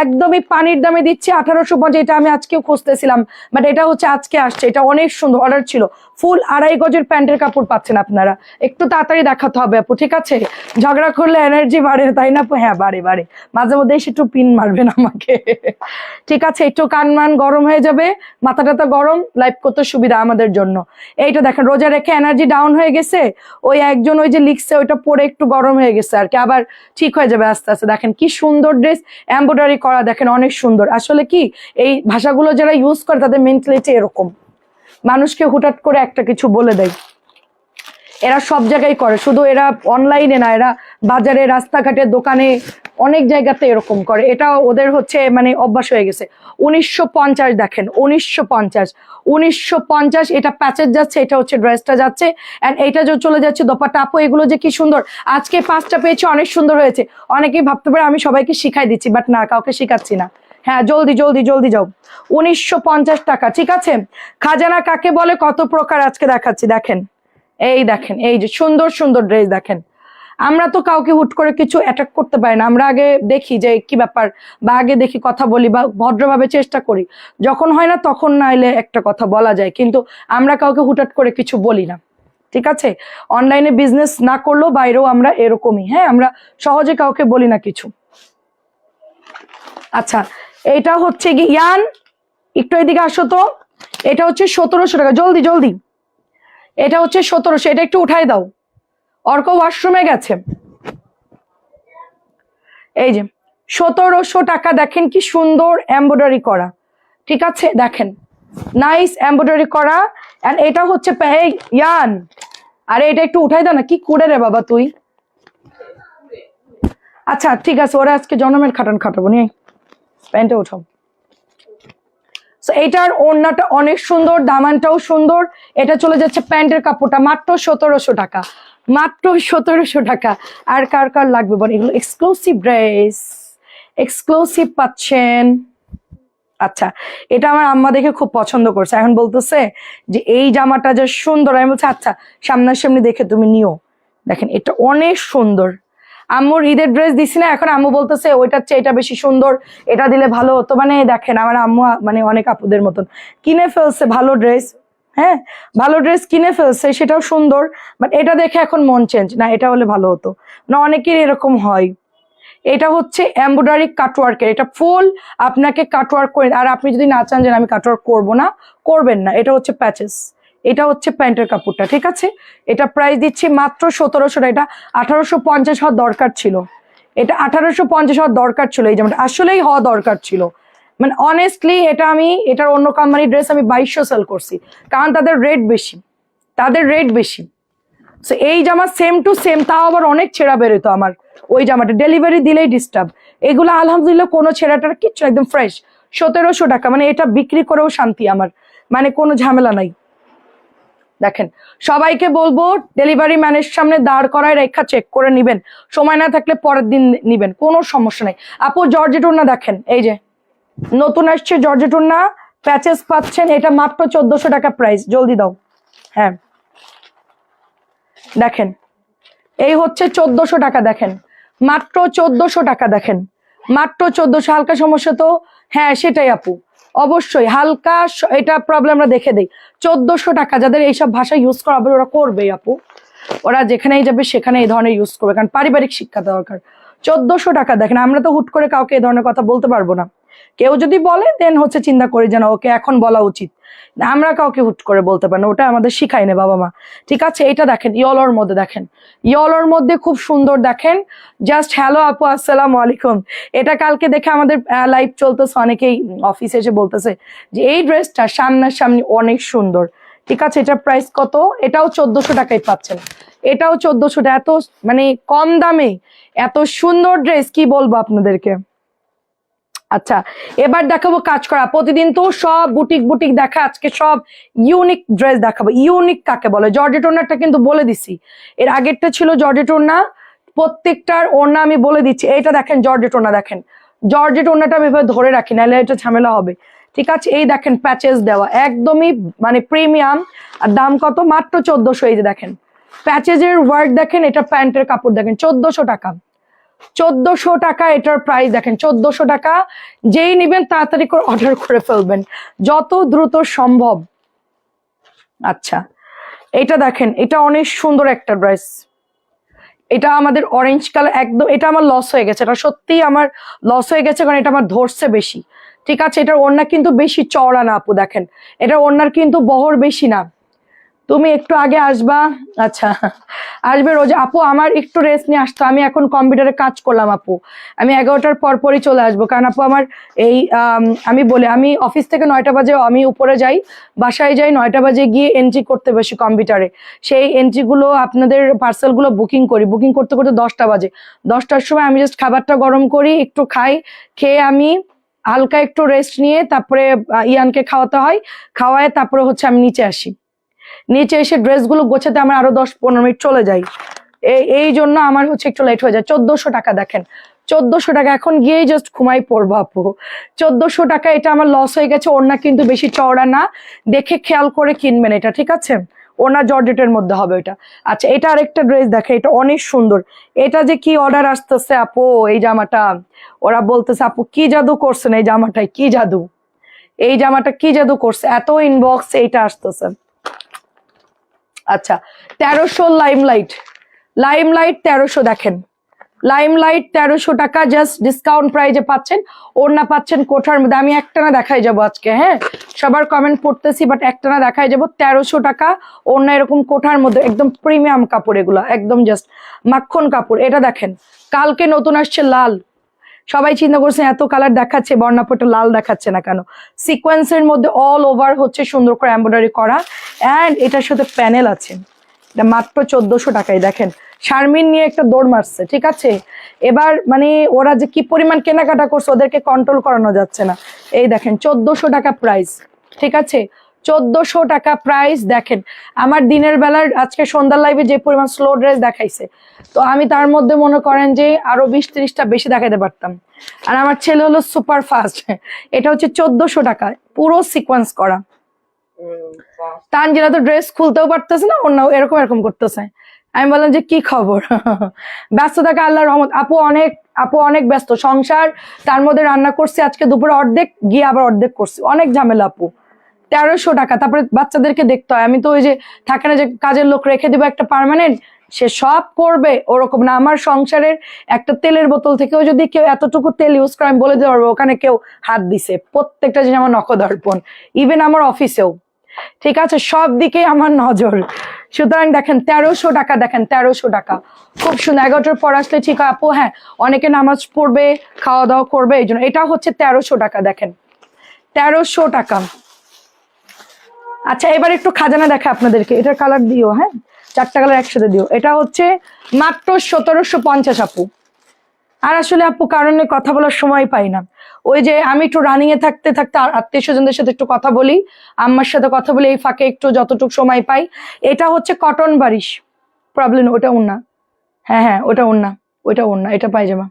একদমই পানির দামে দিচ্ছি 1850, এটা আমি আজকেও খুঁজতেছিলাম, বাট এটা হচ্ছে আজকে আসছে, এটা অনেক সুন্দর, অর্ডার ছিল, ফুল 2.5 গজের প্যান্টের কাপড় পাচ্ছেন আপনারা, একটু তাড়াতাড়ি দেখাতে হবে আপু। ঠিক আছে ঝগড়া করলে এনার্জি বাড়ে তাই না আপু, হ্যাঁ বাড়ে বাড়ে, মাঝে মধ্যে এসে একটু পিন মারবেন আমাকে। ঠিক আছে একটু কান মান গরম হয়ে যাবে, মাথা টাথা গরম, লাইভ করতে সুবিধা আমাদের জন্য। এইটা দেখেন রোজা রেখে এনার্জি ডাউন হয়ে গেছে, ওই একজন ওই যে লিখছে ওইটা পরে একটু গরম হয়ে গেছে আর কি, আবার ঠিক হয়ে যাবে আস্তে আস্তে। দেখেন কি সুন্দর ড্রেস, এমব্রয়ডারি করা দেখেন অনেক সুন্দর। আসলে কি এই ভাষাগুলো যারা ইউজ করে তাদের মেন্টালিটি এরকম, মানুষকে হুটহাট করে একটা কিছু বলে দেয়, এরা সব জায়গায় করে, শুধু এরা অনলাইনে না, এরা বাজারে রাস্তাঘাটে দোকানে অনেক জায়গাতে এরকম করে, এটা ওদের হচ্ছে মানে অভ্যাস হয়ে গেছে। 1950 দেখেন 1950 এটা প্যাচেস যাচ্ছে, এটা হচ্ছে ড্রেসটা যাচ্ছে, এন্ড এইটা যে চলে যাচ্ছে দোপাট্টা। আপু এগুলো যে কি সুন্দর, আজকে 5টা পেয়েছি, অনেক সুন্দর হয়েছে। অনেকেই ভাবতে পারে আমি সবাইকে শিখাই দিচ্ছি, বাট না, কাউকে শিখাচ্ছি না। হ্যাঁ জলদি জলদি জলদি যাও, 1950 টাকা। ঠিক আছে খাজানা কাকে বলে কত প্রকার আজকে দেখাচ্ছি, দেখেন এই দেখেন এই যে সুন্দর সুন্দর ড্রেস দেখেন। আমরা তো কাউকে হুট করে কিছু অ্যাটাক করতে পারি না, আমরা আগে দেখি যে কি ব্যাপার, বা আগে দেখি কথা বলি, বা ভদ্রভাবে চেষ্টা করি, যখন হয় না তখন না এলে একটা কথা বলা যায়, কিন্তু আমরা কাউকে হুটহাট করে কিছু বলি না। ঠিক আছে অনলাইনে বিজনেস না করলেও বাইরেও আমরা এরকমই, হ্যাঁ আমরা সহজে কাউকে বলি না কিছু। আচ্ছা এটা হচ্ছে কি ইয়ান, একটু এদিকে আসো তো, এটা হচ্ছে 1700 টাকা, জলদি জলদি, এটা হচ্ছে 1700, এটা একটু উঠাই দাও, অর্ক ওয়াশরুমে গেছে। এই যে 1700 টাকা, দেখেন কি সুন্দর এমব্রয়ডারি করা। ঠিক আছে দেখেন নাইস এমব্রয়ডারি করা, এন্ড এটা হচ্ছে ইয়ান, আরে এটা একটু উঠাই দাও না, কি করে রে বাবা তুই। আচ্ছা ঠিক আছে ওরা আজকে জন্মের খাটান খাটাবো নিয়ে, প্যান্টে উঠাও। এইটার ওড়নাটা অনেক সুন্দর, দামানটাও সুন্দর, এটা চলে যাচ্ছে প্যান্টের কাপড়টা, মাত্র 1700 টাকা, মাত্র 1700 টাকা। আর কার কার লাগবে বল, এগুলো এক্সক্লুসিভ ড্রেস, এক্সক্লুসিভ পাচ্ছেন। আচ্ছা এটা আমার আম্মা দেখে খুব পছন্দ করছে, এখন বলতেছে যে এই জামাটা যে সুন্দর, আমি বলছি আচ্ছা সামনাসামনি দেখে তুমি নিও। দেখেন এটা অনেক সুন্দর, আম্মুর ঈদের ড্রেস দিছি না, এখন আম্মু বলতেছে ওইটার চেয়ে এটা বেশি সুন্দর, এটা দিলে ভালো হতো। মানে দেখেন আমার আম্মু মানে অনেক আপুদের মতন কিনে ফেলছে ভালো ড্রেস, হ্যাঁ ভালো ড্রেস কিনে ফেলছে, সেটাও সুন্দর, বাট এটা দেখে এখন মন চেঞ্জ, না এটা হলে ভালো হতো না, অনেকের এরকম হয়। এটা হচ্ছে এমব্রয়ডারি কাটওয়ার্কের, এটা ফুল আপনাকে কাটওয়ার্ক করে, আর আপনি যদি না চান যে আমি কাটওয়ার্ক করবো না, করবেন না, এটা হচ্ছে প্যাচেস, এটা হচ্ছে প্যান্টের কাপড়টা। ঠিক আছে এটা প্রাইস দিচ্ছি মাত্র 1700 টাকা, এটা 1850 হওয়ার দরকার ছিল, এটা 1850 হওয়ার দরকার ছিল, এই জামাটা আসলেই হওয়া দরকার ছিল, মানে অনেস্টলি এটা আমি এটার অন্য কোম্পানির ড্রেস আমি 2200 সেল করছি, কারণ তাদের রেট বেশি, তাদের রেট বেশি। সো এই জামা সেম টু সেম, তাও আবার অনেক ছেঁড়া বেরোতো আমার ওই জামাটা, ডেলিভারি দিলেই ডিস্টার্ব। এগুলো আলহামদুলিল্লাহ কোনো ছেঁড়াটার কিচ্ছু, একদম ফ্রেশ। 1700 টাকা, মানে এটা বিক্রি করেও শান্তি আমার, মানে কোনো ঝামেলা নাই। দেখেন সবাইকে বলবো ডেলিভারি ম্যানের সামনে দাঁড় করায় রেখা চেক করে নিবেন, সময় না থাকলে পরের দিন নিবেন, কোনো সমস্যা নেই। আপু জর্জেট ওড়না দেখেন, এই যে নতুন আসছে জর্জেট ওড়না, প্যাচেস পাচ্ছেন, এটা মাত্র 1400 টাকা প্রাইস, জলদি দাও। হ্যাঁ দেখেন এই হচ্ছে 1400 টাকা, দেখেন মাত্র 1400 টাকা, দেখেন মাত্র 1400। হালকা সমস্যা তো, হ্যাঁ সেটাই আপু, অবশ্যই হালকা এটা প্রবলেম আমরা দেখে দেই। 1400 টাকা, যাদের এইসব ভাষা ইউজ করা হবে ওরা করবেই আপু, ওরা যেখানেই যাবে সেখানে এই ধরনের ইউজ করবে, কারণ পারিবারিক শিক্ষা দরকার। 1400 টাকা দেখেন, আমরা তো হুট করে কাউকে এই ধরনের কথা বলতে পারবো না, কেউ যদি বলে দেন হচ্ছে চিন্তা করি যেন ওকে এখন বলা উচিত, আমরা কাউকে হুট করে বলতে পারি না, ওটা আমাদের শিখাই না বাবা মা, ঠিক আছে। এটা দেখেন ইয়েলোর মধ্যে, দেখেন ইয়েলোর মধ্যে খুব সুন্দর, দেখেন জাস্ট হ্যালো আপু আসসালামু আলাইকুম। এটা কালকে দেখে আমাদের লাইভ চলতেছে, অনেকেই অফিসে এসে বলতেছে যে এই ড্রেসটা সামনাসামনি অনেক সুন্দর, ঠিক আছে। এটার প্রাইস কত? এটাও 1400 টাকায় পাচ্ছেন, এটাও 1400 টাকা, এত মানে কম দামে এত সুন্দর ড্রেস কি বলবো আপনাদেরকে। আচ্ছা এবার দেখাবো কাজ করা, প্রতিদিন তো সব বুটিক বুটিক দেখা, আজকে সব ইউনিক ড্রেস দেখাবো। ইউনিক কাকে বলে? জর্জেট ওড়নাটা কিন্তু বলে দিছি, এর আগেরটা ছিল জর্জেট ওড়না, প্রত্যেকটার ওড়না আমি বলে দিচ্ছি। এইটা দেখেন জর্জেট ওড়না, দেখেন জর্জেট ওড়নাটা আমি এভাবে ধরে রাখি, নাহলে এটা ঝামেলা হবে, ঠিক আছে। এই দেখেন প্যাচেস দেওয়া, একদমই মানে প্রিমিয়াম, আর দাম কত? মাত্র 1400। এই যে দেখেন প্যাচেজের ওয়ার্ক দেখেন, এটা প্যান্টের কাপড় দেখেন, 1400 টাকা, 1400 টাকা এটার প্রাইস, দেখেন 1400 টাকা। যেই নিবেন তাড়াতাড়ি করে অর্ডার করে ফেলবেন যত দ্রুত সম্ভব। আচ্ছা এটা দেখেন, এটা অনেক সুন্দর একটা ড্রেস, এটা আমাদের অরেঞ্জ কালার, একদম এটা আমার লস হয়ে গেছে, এটা সত্যিই আমার লস হয়ে গেছে, কারণ এটা আমার ধরছে বেশি, ঠিক আছে। এটার ওড়না কিন্তু বেশি চওড়া না আপু, দেখেন এটার ওড়নার কিন্তু বহর বেশি না। তুমি একটু আগে আসবা, আচ্ছা আসবে রোজ আপু, আমার একটু রেস্ট নিয়ে আসতো, আমি এখন কম্পিউটারে কাজ করলাম আপু, আমি 11টার পর পরই চলে আসবো, কারণ আপু আমার এই আমি বলি আমি অফিস থেকে 9টা বাজে আমি উপরে যাই, বাসায় যাই 9টা বাজে, গিয়ে এন্ট্রি করতে বসি কম্পিউটারে, সেই এন্ট্রিগুলো আপনাদের পার্সেলগুলো বুকিং করি, বুকিং করতে করতে 10টা বাজে, 10টার সময় আমি জাস্ট খাবারটা গরম করি, একটু খাই, খেয়ে আমি হালকা একটু রেস্ট নিয়ে তারপরে ইয়ানকে খাওয়াতে হয়, খাওয়ায় তারপরে হচ্ছে আমি নিচে আসি, নিচে এসে ড্রেসগুলো গোছাতে আমার আরো 10-15 মিনিট চলে যায়, এই জন্য আমার হচ্ছে একটু লেট হয়ে যায়। 1400 টাকা, দেখেন 1400 টাকা, এখন গিয়েই জাস্ট ঘুমাই পড়বো আপু। 1400 টাকা, এটা আমার লস হয়ে গেছে, ওড়না কিন্তু বেশি চওড়া না, দেখে খেয়াল করে কিনবেন এটা, ঠিক আছে। ওড়না জর্জেটের মধ্যে হবে এটা। আচ্ছা এটা আরেকটা ড্রেস দেখে, এটা অনেক সুন্দর, এটা যে কি অর্ডার আসতেছে আপু, এই জামাটা ওরা বলতেছে আপু কি জাদু করছেন এই জামাটায়, কি জাদু, এই জামাটা কি জাদু করছে, এত ইনবক্স এইটা আসতেছে। আচ্ছা 1300 লাইমলাইট, লাইমলাইট 1300, দেখেন লাইমলাইট 1300 টাকা, জাস্ট ডিসকাউন্ট প্রাইজে পাচ্ছেন, ওড়না পাচ্ছেন কোঠার মধ্যে। আমি একটানা দেখাই যাব আজকে, হ্যাঁ সবার কমেন্ট পড়তেছি, বাট একটানা দেখাই যাব, 1300 টাকা ওড়না, এরকম কোঠার মধ্যে, একদম প্রিমিয়াম কাপড়, এগুলো একদম জাস্ট মাখন কাপড়। এটা দেখেন কালকে নতুন আসছে লাল, সবাই চিন্তা করছেন এত কালার দেখাচ্ছে, বর্ণাপটা লাল দেখাচ্ছে না কেন, সিকোয়েন্সের মধ্যে অল ওভার হচ্ছে সুন্দর করে এমব্রয়ডারি করা, অ্যান্ড এটার সাথে প্যানেল আছে, এটা মাত্র 1400 টাকায়। দেখেন শারমিন নিয়ে একটা দৌড় মারছে, ঠিক আছে। এবার মানে ওরা যে কি পরিমাণ কেনাকাটা করছে ওদেরকে কন্ট্রোল করানো যাচ্ছে না। এই দেখেন 1400 টাকা প্রাইস, ঠিক আছে 1400 টাকা প্রাইস। দেখেন আমার দিনের বেলার আজকে সন্ধ্যার লাইভে যে পরিমাণ স্লো ড্রেস দেখাইছে, তো আমি তার মধ্যে মনে করেন যে আরো 20-30টা বেশি দেখাতে পারতাম, আর আমার ছেলে হলো সুপার ফাস্ট। এটা হচ্ছে 1400 টাকা, পুরো সিকোয়েন্স করা। তানজিলা তো ড্রেস খুলতেও পারতেছে না, অন্য এরকম এরকম করতেছে। আমি বললাম যে কি খবর, ব্যস্ত থাকে আল্লাহর রহমত। আপু অনেক ব্যস্ত, সংসার, তার মধ্যে রান্না করছি আজকে দুপুরে অর্ধেক, গিয়ে আবার অর্ধেক করছি, অনেক ঝামেলা আপু। 1300 টাকা, তারপরে বাচ্চাদেরকে দেখতে হয়, আমি তো ওই যে থাকে না যে কাজের লোক রেখে দিব একটা পার্মানেন্ট, সে সব করবে ওরকম না। আমার সংসারের একটা তেলের বোতল থেকেও যদি কেউ এতটুকু তেল ইউজ করে আমি বলে দিতে পারবো ওখানে কেউ হাত দিছে, প্রত্যেকটা জিনিস আমার নখদর্পণ, ইভেন আমার অফিসেও, ঠিক আছে, সব দিকে আমার নজর। সুতরাং দেখেন 1300 টাকা, দেখেন 1300 টাকা, খুব সুন্দর। 11টার পর আসলে ঠিক হয় আপু, হ্যাঁ অনেকে নামাজ পড়বে খাওয়া দাওয়া করবে, এই জন্য এটা হচ্ছে 1300 টাকা, দেখেন 1300 টাকা। আচ্ছা এবার একটু খাজানা দেখা আপনাদেরকে, এটার কালার দিও, হ্যাঁ 4টা কালার একসাথে দিও। এটা হচ্ছে মাত্র 1750 আপু। আর আসলে আপু কারণে কথা বলার সময় পাই না, ওই যে আমি একটু রানিং এ থাকতে থাকতে আত্মীয় স্বজনদের সাথে একটু কথা বলি, আম্মার সাথে কথা বলি, এই ফাঁকে একটু যতটুকু সময় পাই। এটা হচ্ছে কটন বারিশ, প্রবলেম ওটা ওন্না, হ্যাঁ হ্যাঁ ওটা ওন্না, ওইটা ওন্না, এটা পায়জামা।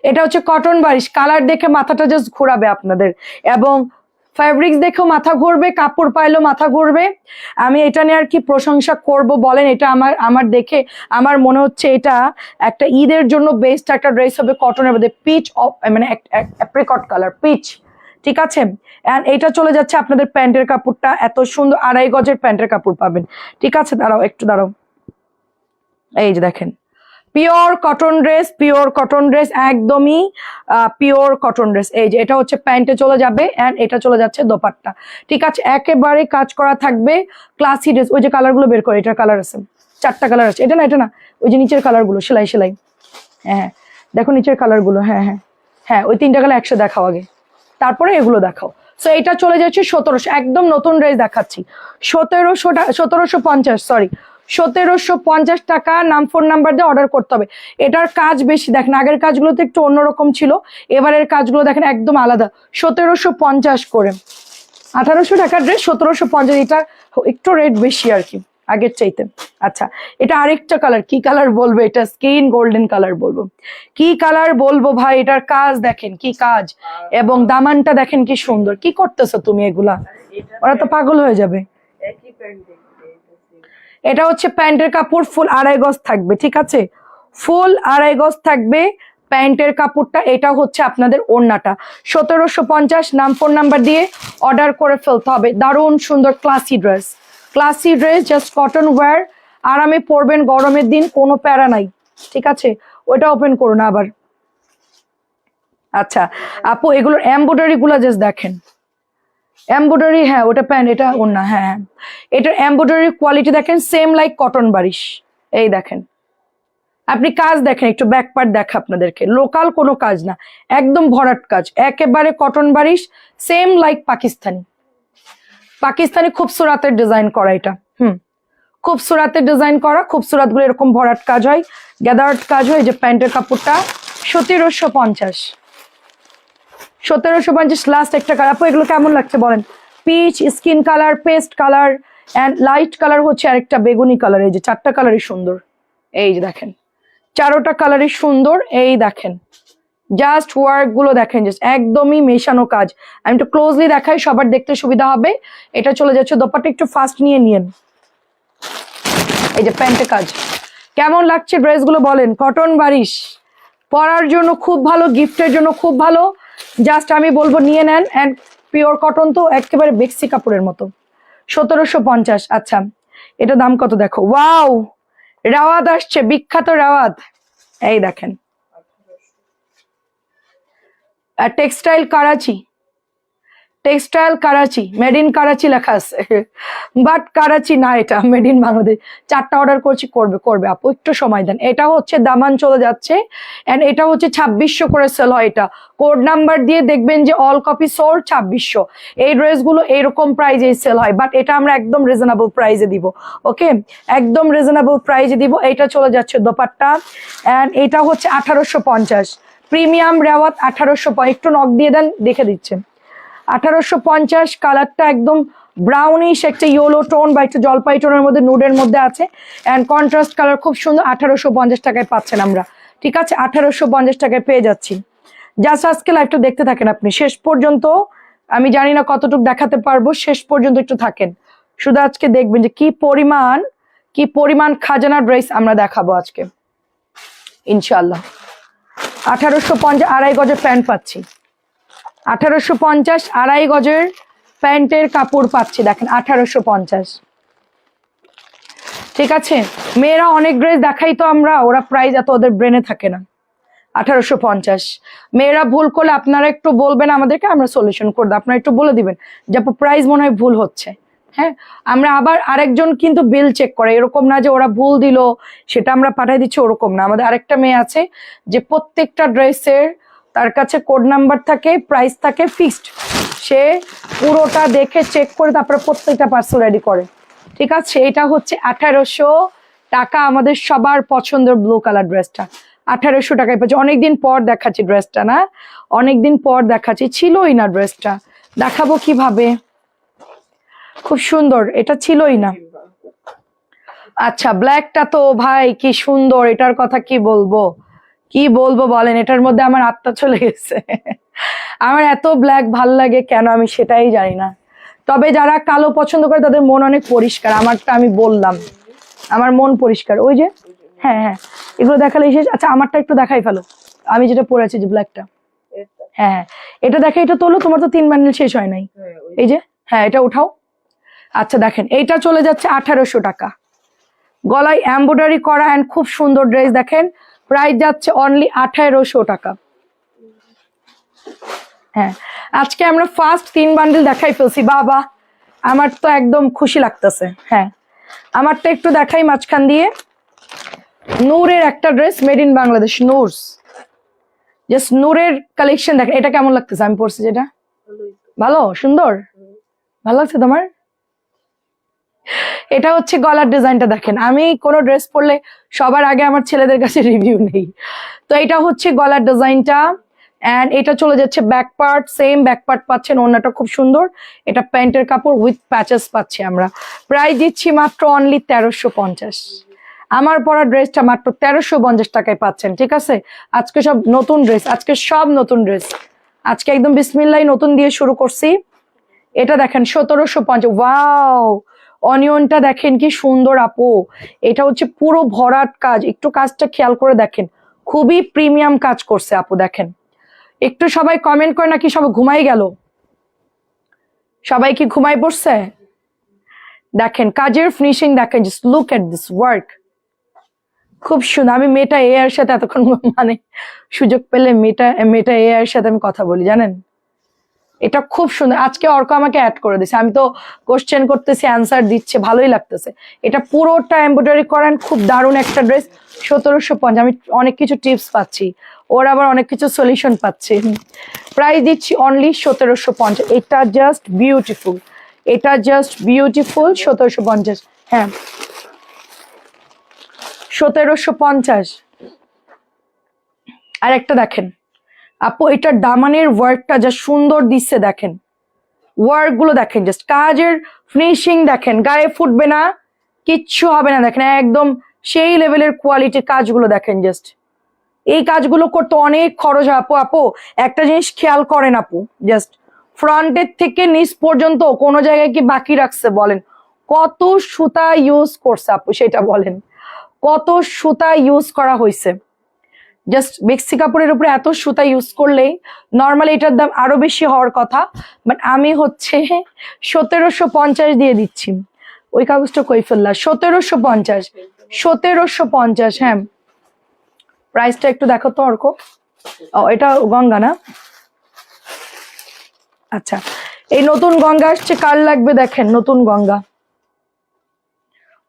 এটা হচ্ছে কটন বারিশ, কালার দেখে মাথাটা জাস্ট ঘোরাবে আপনাদের, এবং ফ্যাব্রিক্স দেখেও মাথা ঘুরবে, কাপড় পাইলেও মাথা ঘুরবে। আমি এটা নিয়ে আর কি প্রশংসা করব বলেন, এটা আমার দেখে আমার মনে হচ্ছে এটা একটা ঈদের জন্য বেস্ট একটা ড্রেস হবে, কটনের মধ্যে পিচ, মানে অ্যাপ্রিকট কালার পিচ, ঠিক আছে। এন্ড এটা চলে যাচ্ছে আপনাদের প্যান্টের কাপড়টা, এত সুন্দর 2.5 গজের প্যান্টের কাপড় পাবেন, ঠিক আছে। দাঁড়াও একটু দাঁড়াও, এই যে দেখেন pure cotton dress, pure cotton dress, একদমই পিওর কটন ড্রেস। এই যে এটা হচ্ছে প্যান্টে চলে যাবে এন্ড এটা চলে যাচ্ছে দোপাট্টা, ঠিক আছে। একেবারে কাজ করা থাকবে, ক্লাসি ড্রেস। ওই যে কালার গুলো বের করে, এটার কালার আছে 4টা কালার আছে, এটা না এটা না, ওই যে নিচের কালার গুলো সেলাই সেলাই, হ্যাঁ দেখো নিচের কালার গুলো, হ্যাঁ হ্যাঁ হ্যাঁ, ওই 3টা কালার একসাথে দেখাও আগে, তারপরে এগুলো দেখাও। সো এটা চলে যাচ্ছে 1700, একদম নতুন ড্রেস দেখাচ্ছি, 1750, সরি 1750 টাকা। নাম ফোন নাম্বার দিয়ে অর্ডার করতে হবে। এটার কাজ বেশি দেখেন, আগের কাজগুলোতে একটু অন্যরকম ছিল, এবারের কাজগুলো দেখেন একদম আলাদা। 1750 করে, 1800 টাকার ড্রেস 1750, এটা একটু রেট বেশি আর কি আগের চাইতে। আচ্ছা এটা আরেকটা কালার, কি কালার বলবো, এটা স্কিন গোল্ডেন কালার বলবো, কি কালার বলবো ভাই, এটার কাজ দেখেন কি কাজ, এবং দামানটা দেখেন কি সুন্দর। কি করতেছো তুমি এগুলা, ওরা তো পাগল হয়ে যাবে। এটা হচ্ছে প্যান্টের কাপড়, ফুল 2.5 গজ থাকবে, ঠিক আছে, ফুল 2.5 গজ থাকবে প্যান্টের কাপড়টা। এটা হচ্ছে আপনাদের ওড়নাটা, 1750। নাম ফোন নাম্বার দিয়ে অর্ডার করে ফেলতে হবে। দারুণ সুন্দর classy dress, classy dress, just cotton wear, আরামে পরবেন গরমের দিন, কোনো প্যারা নাই, ঠিক আছে। ওইটা ওপেন করুন আবার। আচ্ছা আপু এগুলোর এমব্রয়ডারি গুলা জাস্ট দেখেন, এমব্রয়ডারি, হ্যাঁ ওটা প্যান্ট, এটা ওড়না, হ্যাঁ হ্যাঁ এটার এমব্রয়ডারি কোয়ালিটি দেখেন, সেম লাইক কটন বারিশ। এই দেখেন আপনি কাজ দেখেন, একটু ব্যাক পার্ট দেখা আপনাদেরকে, লোকাল কোনো কাজ না, একদম ভরাট কাজ, একেবারে কটন বারিশ, সেম লাইক পাকিস্তানি, পাকিস্তানি খুবসুরাতের ডিজাইন করা এটা, খুবসুরাতের ডিজাইন করা, খুবসুরাত গুলো এরকম ভরাট কাজ হয়, গ্যাদার্ড কাজ হয়। যে প্যান্টের কাপড়টা 1750, 1750 লাস্ট একটা কালার। আপু এগুলো কেমন লাগছে বলেন, peach, skin colour, paste colour and light colour হচ্ছে আরেকটা বেগুনি কালার। এই যে 4টা কালারই সুন্দর, এই যে দেখেন 4টা কালারই সুন্দর। এই দেখেন জাস্ট ওয়ার্ক গুলো দেখেন, জাস্ট একদমই মেশানো কাজ। আমি একটু ক্লোজলি দেখাই, সবার দেখতে সুবিধা হবে। এটা চলে যাচ্ছে দোপাট্টা, একটু ফাস্ট নিয়ে নিয়েন। এই যে প্যান্টে কাজ, কেমন লাগছে ড্রেসগুলো বলেন, কটন বারিশ, পরার জন্য খুব ভালো, গিফটের জন্য খুব ভালো। জাস্ট আমি বলবো নিয়ে নেন, এন্ড পিওর কটন তো একেবারে বেক্সি কাপড়ের মতো। 1750। আচ্ছা এটা দাম কত দেখো, ওয়াও রাওয়াত আসছে, বিখ্যাত রাওয়াত, এই দেখেন textile Karachi, textile Karachi, made in Karachi লেখা আছে, বাট করাচি না, এটা মেড ইন বাংলাদেশ। 4টা অর্ডার করছি, করবে আপু একটু সময় দেন। এটা হচ্ছে দামান চলে যাচ্ছে, এন্ড এটা হচ্ছে 2600 করে সেল হয়। এটা কোড নাম্বার দিয়ে দেখবেন যে অল কপি সোল্ড 2600। এই ড্রেসগুলো এইরকম প্রাইজে সেল হয়, বাট এটা আমরা একদম রিজনেবল প্রাইজে দিব, ওকে একদম রিজনেবল প্রাইজে দিব। এটা চলে যাচ্ছে দোপাট্টা, এন্ড এটা হচ্ছে 1850, প্রিমিয়াম রেওয়াত 1800। একটু নক দিয়ে দেন, দেখে দিচ্ছেন 1850। কালারটা একদম ব্রাউনিশ, একটা ইয়েলো টোন বা একটু জলপাই টোনের মধ্যে, নুডের মধ্যে আছে, এন্ড কন্ট্রাস্ট কালার খুব সুন্দর। 1850 টাকায় পাচ্ছেন আমরা, ঠিক আছে 1850 টাকায় পেয়ে যাচ্ছি। জাস্ট আজকে লাইভটা দেখতে থাকেন আপনি শেষ পর্যন্ত, আমি জানি না কতটুকু দেখাতে পারবো, শেষ পর্যন্ত একটু থাকেন, শুধু আজকে দেখবেন যে কি পরিমাণ খাজানা ড্রেস আমরা দেখাবো আজকে ইনশাল্লাহ। 1850 2.5 গজের প্যান্ট পাচ্ছি, 1850 2.5 গজের প্যান্টের কাপড় পাচ্ছি, দেখেন 1850, ঠিক আছে। মেয়েরা অনেক ড্রেস দেখাই তো আমরা, ওরা প্রাইস এত ওদের ব্রেনে থাকে না। 1850 মেয়েরা ভুল করলে আপনারা একটু বলবেন আমাদেরকে, আমরা সলিউশন করে দেব। আপনারা একটু বলে দিবেন যে প্রাইস মনে হয় ভুল হচ্ছে, হ্যাঁ আমরা আবার আরেকজন কিন্তু বিল চেক করে, এরকম না যে ওরা ভুল দিল সেটা আমরা পাঠিয়ে দিচ্ছি, ওরকম না। আমাদের আরেকটা মেয়ে আছে যে প্রত্যেকটা ড্রেসের তার কাছে কোড নাম্বার থাকে, প্রাইস থাকে ফিক্সড, সে পুরোটা দেখে চেক করে তারপরে প্রত্যেকটা পার্সেল রেডি করে, ঠিক আছে। এটা হচ্ছে 1800 টাকা, আমাদের সবার পছন্দের ব্লু কালার ড্রেসটা 1800 টাকায় পাচ্ছি। অনেকদিন পর দেখাচ্ছি ড্রেসটা, না অনেকদিন পর দেখাচ্ছি, ছিলই না ড্রেসটা, দেখাবো কিভাবে, খুব সুন্দর, এটা ছিলই না। আচ্ছা ব্ল্যাকটা তো ভাই কি সুন্দর, এটার কথা কি বলবো, কি বলবো বলেন, এটার মধ্যে আমার আত্মা চলে গেছে। আমার এত ব্ল্যাক ভাল লাগে কেন আমি সেটাই জানি না। তবে যারা কালো পছন্দ করে তাদের মন অনেক পরিষ্কার, আমারটা আমি বললাম, আমার মন পরিষ্কার। ওই যে হ্যাঁ হ্যাঁ, এগুলো দেখালে শেষ। আচ্ছা আমারটা একটু দেখাই ফেলো, আমি যেটা পরেছি যে ব্ল্যাকটা, হ্যাঁ হ্যাঁ এটা দেখে, এটা তোলো, তোমার তো 3 বান্ডেল শেষ হয় নাই, এই যে হ্যাঁ এটা উঠাও। আচ্ছা দেখেন এইটা চলে যাচ্ছে 1800 টাকা, গলায় এমব্রয়ডারি করা অ্যান্ড খুব সুন্দর ড্রেস, দেখেন প্রাইস যাচ্ছে অনলি 1800 টাকা। হ্যাঁ আজকে আমরা ফার্স্ট 3 বান্ডেল দেখাই ফেলছি, বাবা আমার তো একদম খুশি লাগতেছে। হ্যাঁ আমারটা একটু দেখাই মাঝখান দিয়ে, নূরের একটা dress, made in Bangladesh, Noor's, just নূরের কালেকশন দেখেন, এটা কেমন লাগতেছে আমি পরছি যেটা, ভালো সুন্দর, ভালো লাগছে তোমার? এটা হচ্ছে গলার ডিজাইনটা দেখেন, আমি কোনো ড্রেস পরলে সবার আগে আমার ছেলেদের কাছে রিভিউ নেই, তো এটা হচ্ছে গলার ডিজাইনটা। এন্ড এটা চলে যাচ্ছে back part, same back part পাচ্ছেন, ওড়নাটা খুব সুন্দর, এটা প্যান্টের কাপড় উইথ প্যাচেস পাচ্ছি আমরা। প্রাইস দিচ্ছি মাত্র অনলি 1350, আমার পরা ড্রেসটা মাত্র 1350 টাকায় পাচ্ছেন, ঠিক আছে? আজকে সব নতুন ড্রেস, আজকে সব নতুন ড্রেস, আজকে একদম বিসমিল্লাহ নতুন দিয়ে শুরু করছি। এটা দেখেন 1750, ওয়াও অনিয়নটা দেখেন কি সুন্দর আপু, এটা হচ্ছে পুরো ভরাট কাজ, একটু কাজটা খেয়াল করে দেখেন, খুবই প্রিমিয়াম কাজ করছে আপু, দেখেন একটু সবাই কমেন্ট করে নাকি সবাই ঘুমাই গেল, সবাই কি ঘুমাই পড়ছে? দেখেন কাজের ফিনিশিং দেখেন, just look at this work, খুব সুন্দর। আমি মেটা এ এর সাথে এতক্ষণ মানে সুযোগ পেলে মেটা এ এর সাথে আমি কথা বলি, জানেন এটা খুব সুন্দর। আজকে অর্ক আমাকে অ্যাড করে দিছে, আমি তো কোশ্চেন করতেছি অ্যান্সার দিচ্ছে, ভালোই লাগতেছে। এটা পুরোটা এমব্রয়ডারি করেন, খুব দারুণ একটা ড্রেস, 1750। আমি অনেক কিছু টিপস পাচ্ছি, ওর আবার অনেক কিছু সলিউশন পাচ্ছি। প্রাইস দিচ্ছি অনলি 1750, এটা জাস্ট বিউটিফুল, এটা জাস্ট বিউটিফুল, 1750। হ্যাঁ 1750। আর একটা দেখেন আপু, এটার দামানের ওয়ার্কটা যা সুন্দর দিচ্ছে, দেখেন ওয়ার্ক গুলো দেখেন, জাস্ট কাজের ফিনিশিং দেখেন, গায়ে ফুটবে না, কিচ্ছু হবে না, দেখেন একদম সেই লেভেলের কোয়ালিটির কাজগুলো দেখেন। জাস্ট এই কাজগুলো করতে অনেক খরচ হয় আপু। আপু একটা জিনিস খেয়াল করেন আপু, জাস্ট ফ্রন্টের থেকে নিচ পর্যন্ত কোনো জায়গায় কি বাকি রাখছে বলেন? কত সুতা ইউজ করছে আপু সেটা বলেন, কত সুতা ইউজ করা হয়েছে। জাস্ট বেক্সি কাপড়ের উপরে এত সুতা ইউজ করলেই নর্মালি এটার দাম আরো বেশি হওয়ার কথা, বাট আমি হচ্ছে 1750 দিয়ে দিচ্ছি। ওই কাগজটা কই ফেললা? 1750, 1750। হ্যাঁ প্রাইসটা একটু দেখো তো অর্ক। ও এটা গঙ্গা না? আচ্ছা এই নতুন গঙ্গা আসছে, কার লাগবে দেখেন, নতুন গঙ্গা,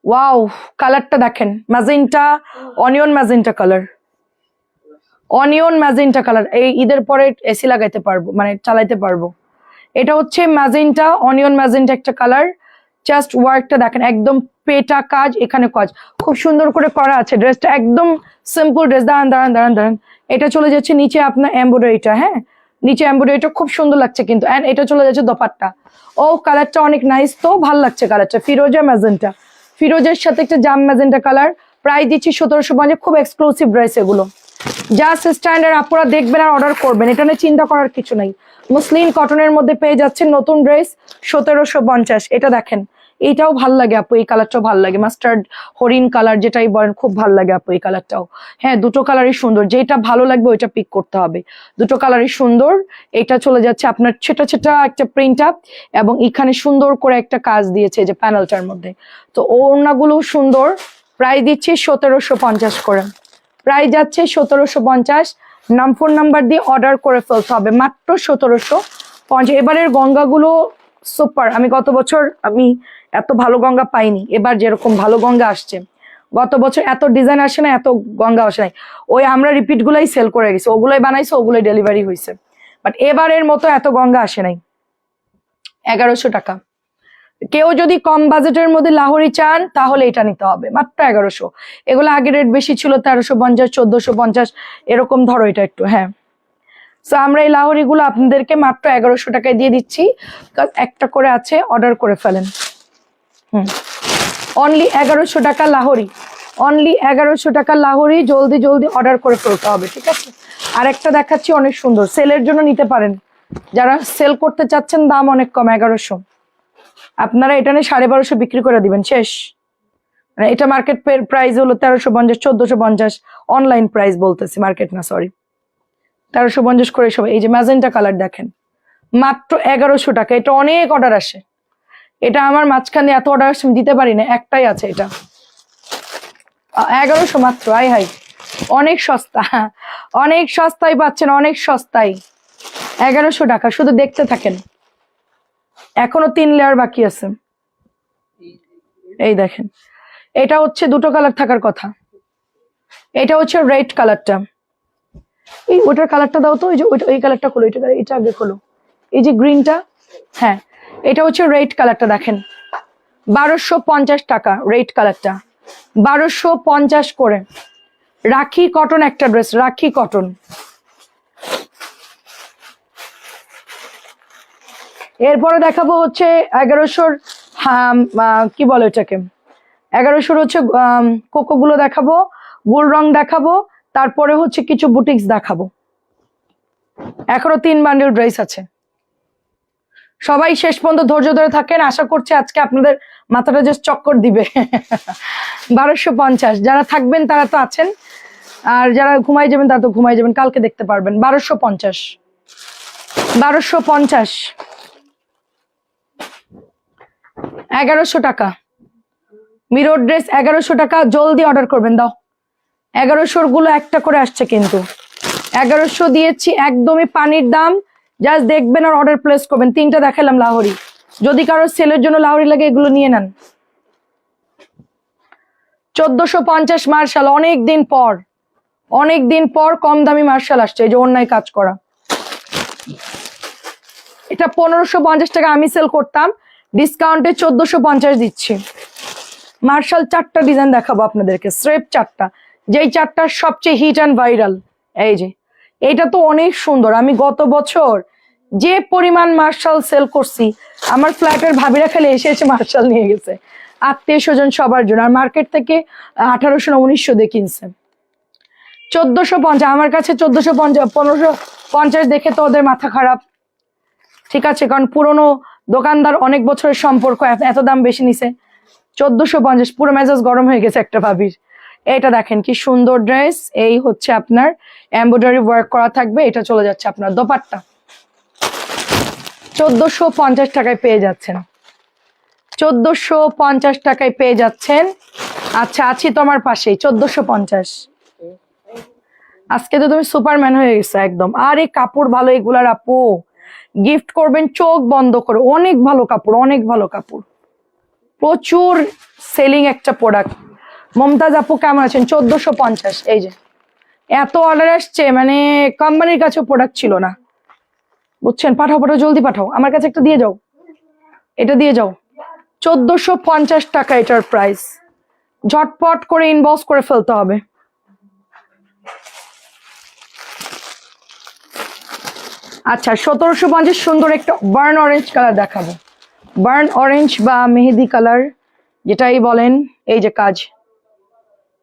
ওয়াও কালারটা দেখেন, magenta, onion magenta colour, onion magenta colour. এই ঈদের পরে এসি লাগাইতে পারবো, মানে চালাইতে পারবো। এটা হচ্ছে ম্যাজেন্টা, অনিয়ন ম্যাজেন্টা একটা কালার, জাস্ট ওয়ার্কটা দেখেন, একদম পেটা কাজ, এখানে কাজ খুব সুন্দর করে করা আছে। ড্রেসটা একদম সিম্পল ড্রেস, দাঁড়ান দাঁড়ান দাঁড়ান দাঁড়ান, এটা চলে যাচ্ছে নিচে আপনার এমব্রয়ডারিটা, হ্যাঁ নিচে এমব্রয়ডারিটা খুব সুন্দর লাগছে কিন্তু, এন্ড এটা চলে যাচ্ছে দোপাট্টা। ও কালারটা অনেক নাইস, তো ভাল লাগছে কালারটা, ফিরোজা ম্যাজেন্টা, ফিরোজের সাথে একটা জাম ম্যাজেন্টা কালার। প্রাইস দিচ্ছি 1750, খুব এক্সক্লুসিভ ড্রেস এগুলো, জাস্ট স্ট্যান্ডার্ড আপনারা দেখবেন আর অর্ডার করবেন, এটা নিয়ে চিন্তা করার কিছু নাই। মুসলিন কটনের মধ্যে পেয়ে যাচ্ছেন নতুন ড্রেস 1750। এটা দেখেন, এইটাও ভাল লাগে আপু, এই কালারটাও ভাল লাগে, মাস্টার্ড হরিণ কালার যেটাই বলেন, খুব ভাল লাগে আপু এই কালারটাও। হ্যাঁ দুটো কালারই সুন্দর, যেটা ভালো লাগবে ওইটা পিক করতে হবে, দুটো কালারই সুন্দর। এটা চলে যাচ্ছে আপনার ছোটা ছোটা একটা প্রিন্ট আপ, এবং এখানে সুন্দর করে একটা কাজ দিয়েছে যে প্যানেলটার মধ্যে, তো ওড়নাগুলো সুন্দর। প্রাইস দিচ্ছি 1750 করে, প্রাইস যাচ্ছে 1750। ফোন নাম্বার দিয়ে অর্ডার করে ফেলতে হবে, মাত্র 1750। এবারের গঙ্গাগুলো সুপার, আমি গত বছর আমি এত ভালো গঙ্গা পাইনি, এবার যেরকম ভালো গঙ্গা আসছে, গত বছর এত ডিজাইন আসে না, এত গঙ্গা আসে নাই, ওই আমরা রিপিট গুলাই সেল করে গেছি, ওগুলোই বানাইছে, ওগুলোই ডেলিভারি হয়েছে, বাট এবারের মতো এত গঙ্গা আসে নাই। 1100 টাকা, কেউ যদি কম বাজেটের মধ্যে লাহোরি চান তাহলে এটা নিতে হবে মাত্র 1100। এগুলো আগে রেট বেশি ছিল 1350 1450 এরকম ধরো এটা একটু। হ্যাঁ, তো আমরা এই লাহোরি গুলো আপনাদেরকে মাত্র 1100 টাকায় দিয়ে দিচ্ছি। একটা করে আছে, অর্ডার করে ফেলেন। অনলি 1100 টাকা লাহোরি, অনলি 1100 টাকা লাহোরি, জলদি জলদি অর্ডার করে ফেলতে হবে, ঠিক আছে? আর একটা দেখাচ্ছি অনেক সুন্দর, সেলের জন্য নিতে পারেন যারা সেল করতে চাচ্ছেন, দাম অনেক কম 1100, আপনারা এটা নিয়ে 1250 বিক্রি করে দিবেন, শেষ। মানে এটা মার্কেট প্রাইস হলো 1350 1450, অনলাইন প্রাইস বলতেছি, মার্কেট না, সরি। 1350 করে সব। এই যে ম্যাজেন্টা কালার দেখেন, মাত্র 1100 টাকা। এটা অনেক অর্ডার আসে, এটা আমার মাঝখানে এত অর্ডার আসে দিতে পারি না, একটাই আছে এটা 1100 মাত্র। আই হাই, অনেক সস্তা, অনেক সস্তায় পাচ্ছেন, অনেক সস্তায় 1100 টাকা। শুধু দেখতে থাকেন, এখনো 3 লেয়ার বাকি আছে। এই দেখেন, এটা হচ্ছে দুটো কালার থাকার কথা। এটা হচ্ছে রেড কালারটা, এই ওটার কালারটা দাও তো, ওই যে ওই কালারটা খোলো, এটা আগে খোলো, এই যে গ্রিনটা। হ্যাঁ, এটা হচ্ছে রেড কালারটা, দেখেন 1250 টাকা রেড কালারটা, 1250 করে। রাখি কটন একটা ড্রেস, রাখি কটন। এরপরে দেখাবো হচ্ছে 1100-র, কি বলে এটাকে, 1100-র হচ্ছে কোকো গুলো দেখাবো, গোল রং দেখাবো, তারপরে হচ্ছে কিছু বুটিক্স দেখাবো। এখনো 3 বান্ডেল ড্রেস আছে, সবাই শেষ পর্যন্ত ধৈর্য ধরে থাকেন। আশা করছি আজকে আপনাদের মাথাটা জাস্ট চক্কর দিবে। 1250, যারা থাকবেন তারা তো আছেন, আর যারা ঘুমাই যাবেন তারা তো ঘুমাই যাবেন, কালকে দেখতে পারবেন। 1250, 1250, 1100 টাকা মিরর ড্রেস, 1100 টাকা। জলদি অর্ডার করবেন, দাও। 1100 গুলো একটা করে আসছে, কিন্তু 1100 দিয়েছি, একদমই পানির দাম। জাস্ট দেখবেন আর অর্ডার প্লেস করবেন। 3টা দেখালাম লাহোরি, যদি কারো সেলের জন্য লাহোরি লাগে এগুলো নিয়ে নেন। 1450 মার্শাল, অনেক দিন পর কম দামি মার্শাল আসছে। এই যে অন্যায় কাজ করা, এটা 1550 টাকা আমি সেল করতাম, ডিসকাউন্টে 1450 দিচ্ছি। মার্শাল 4টা ডিজাইন দেখাবো আপনাদেরকে, স্রেপ 4টা, যেই 4টা সবচেয়ে হিট অ্যান্ড ভাইরাল। এই যে এটা তো অনেক সুন্দর, আমি গত বছর যে পরিমাণ মার্শাল সেল করছি, আমার ফ্ল্যাটের ভাবিরা খালি এসে এসে মার্শাল নিয়ে গেছে, আত্মীয় স্বজন সবার জন্য। আর মার্কেট থেকে 1800 না 1900 দিয়ে কিনছে। 1450, আমার কাছে 1450 1550 দেখে তো ওদের মাথা খারাপ, ঠিক আছে, কারণ পুরনো দোকানদার, অনেক বছরের সম্পর্ক, এত দাম বেশি নিছে। 1450, পুরো মেজাজ গরম হয়ে গেছে একটা ভাবির। এটা দেখেন কি সুন্দর ড্রেস, এই হচ্ছে আপনার এমব্রয়ডারি ওয়ার্ক করা থাকবে। এটা চলে যাচ্ছে আপনার দোপাট্টা, 1450 টাকায় পেয়ে যাচ্ছেন, 1450 টাকায় পেয়ে যাচ্ছেন। আচ্ছা, আছি তোমার পাশেই, 1450। আজকে তো তুমি সুপারম্যান হয়ে গেছো একদম। আর এই কাপড় ভালো এগুলার, আপু গিফট করবেন চোখ বন্ধ করে, অনেক ভালো কাপড়, অনেক ভালো কাপড়, প্রচুর সেলিং একটা প্রোডাক্ট। মমতাজ আপু কেমন আছেন? 1450। এই যে এত অর্ডার আসছে, মানে কোম্পানির কাছেও প্রোডাক্ট ছিল না, বুঝছেন? পাঠাও পাঠাও, জলদি পাঠাও, আমার কাছে একটা দিয়ে যাও, এটা দিয়ে যাও। 1450 টাকা এটার প্রাইস, ঝটপট করে ইনবক্স করে ফেলতে হবে। আচ্ছা, 1750 সুন্দর একটা বার্ন অরেঞ্জ কালার দেখাবো, বার্ন অরেঞ্জ বা মেহেদি কালার যেটাই বলেন। এই যে কাজ,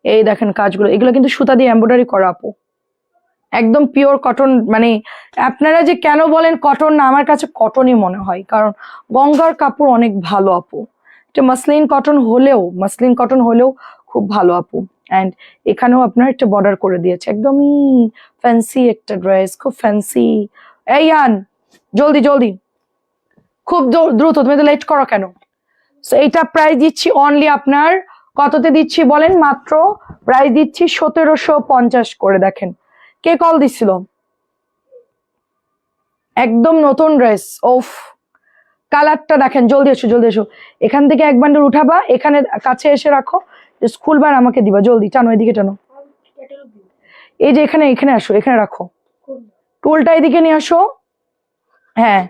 এই দেখেন কাজগুলো, এগুলো কিন্তু সুতা দিয়ে এমব্রয়ডারি করা আপু, একদম পিওর কটন। মানে আপনারা যে কেন বলেন কটন না, আমার কাছে কটনই মনে হয়, কারণ গঙ্গার কাপড় অনেক ভালো আপু। এটা মসলিন কটন হলেও খুব ভালো আপু। অ্যান্ড এখানেও আপনার একটা বর্ডার করে দিয়েছে, একদমই ফ্যান্সি একটা ড্রেস, খুব ফ্যান্সি। এই আন, জলদি জলদি, খুব দ্রুত, তুমি তো লেট করো কেন? এইটা প্রাইস দিচ্ছি অনলি আপনার কততে দিচ্ছি বলেন? মাত্র প্রাইস দিচ্ছি 1750 করে। দেখেন কে কল দিছিল, একদম নতুন ড্রেস। ওফ, কালারটা দেখেন, জলদি এসো জলদি এসো। এখান থেকে এক বান্ডেল উঠাবা, এখানে কাছে এসে রাখো, স্কুল বার আমাকে দিবা, জলদি টানো, এদিকে টানো। এই যে এখানে আসো, এখানে রাখো টুলটা, এদিকে নিয়ে আসো। হ্যাঁ,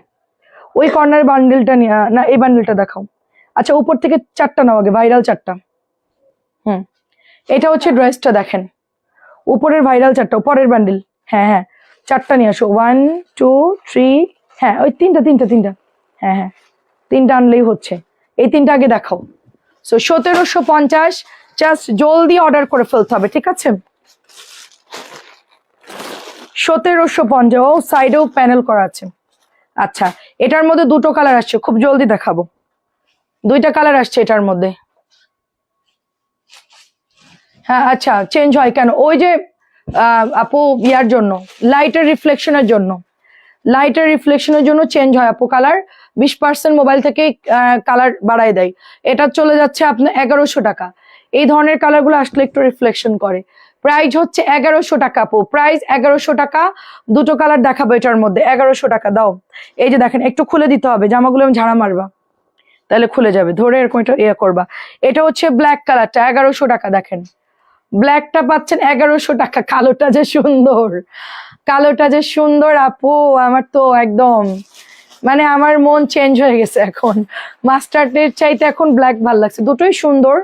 ওই কর্নার বান্ডেলটা নিয়ে, না এই বান্ডেলটা দেখাও, আচ্ছা উপর থেকে 4টা নাও আগে, ভাইরাল 4টা। এটা হচ্ছে ড্রেসটা দেখেন, উপরের ভাইরাল 4টা, পরের বান্ডিল। হ্যাঁ হ্যাঁ 4টা নিয়ে আসো, 1 2 3, হ্যাঁ ওই তিনটা। হ্যাঁ হ্যাঁ 3টা আনলেই হচ্ছে। এই 3টা আগে দেখাও। সো 1750, জাস্ট জলদি অর্ডার করে ফেলতে হবে, ঠিক আছে? 1750। ও সাইডেও প্যানেল করা আছে। আচ্ছা এটার মধ্যে 2টো কালার আসছে, খুব জলদি দেখাবো। 2টা কালার আসছে এটার মধ্যে। হ্যাঁ আচ্ছা চেঞ্জ হয় কেন? ওই যে আপু ইয়ার জন্য, লাইটের রিফ্লেকশনের জন্য চেঞ্জ হয় আপু কালার। 20% মোবাইল থেকে কালার বাড়ায় দেয়। এটা চলে যাচ্ছে আপনার 1100 টাকা। এই ধরনের কালারগুলো আসলে একটু রিফ্লেকশন করে। প্রাইস হচ্ছে 1100 টাকা আপু, প্রাইস 1100 টাকা। 2টো কালার দেখাবো এটার মধ্যে, 1100 টাকা দাও। এই যে দেখেন, একটু খুলে দিতে হবে, জামাগুলো আমি ঝাড়া মারবা তাহলে খুলে যাবে, ধরে এরকম এটা ইয়ে করবা। এটা হচ্ছে ব্ল্যাক কালারটা, 1100 টাকা। দেখেন ব্ল্যাকটা পাচ্ছেন 1100 টাকা। কালোটা যে সুন্দর আপু, আমার তো একদম মানে আমার মন চেঞ্জ হয়ে গেছে এখন। মাস্টার্ডের চাইতে এখন ব্ল্যাক ভাল লাগছে। দুটোই সুন্দর,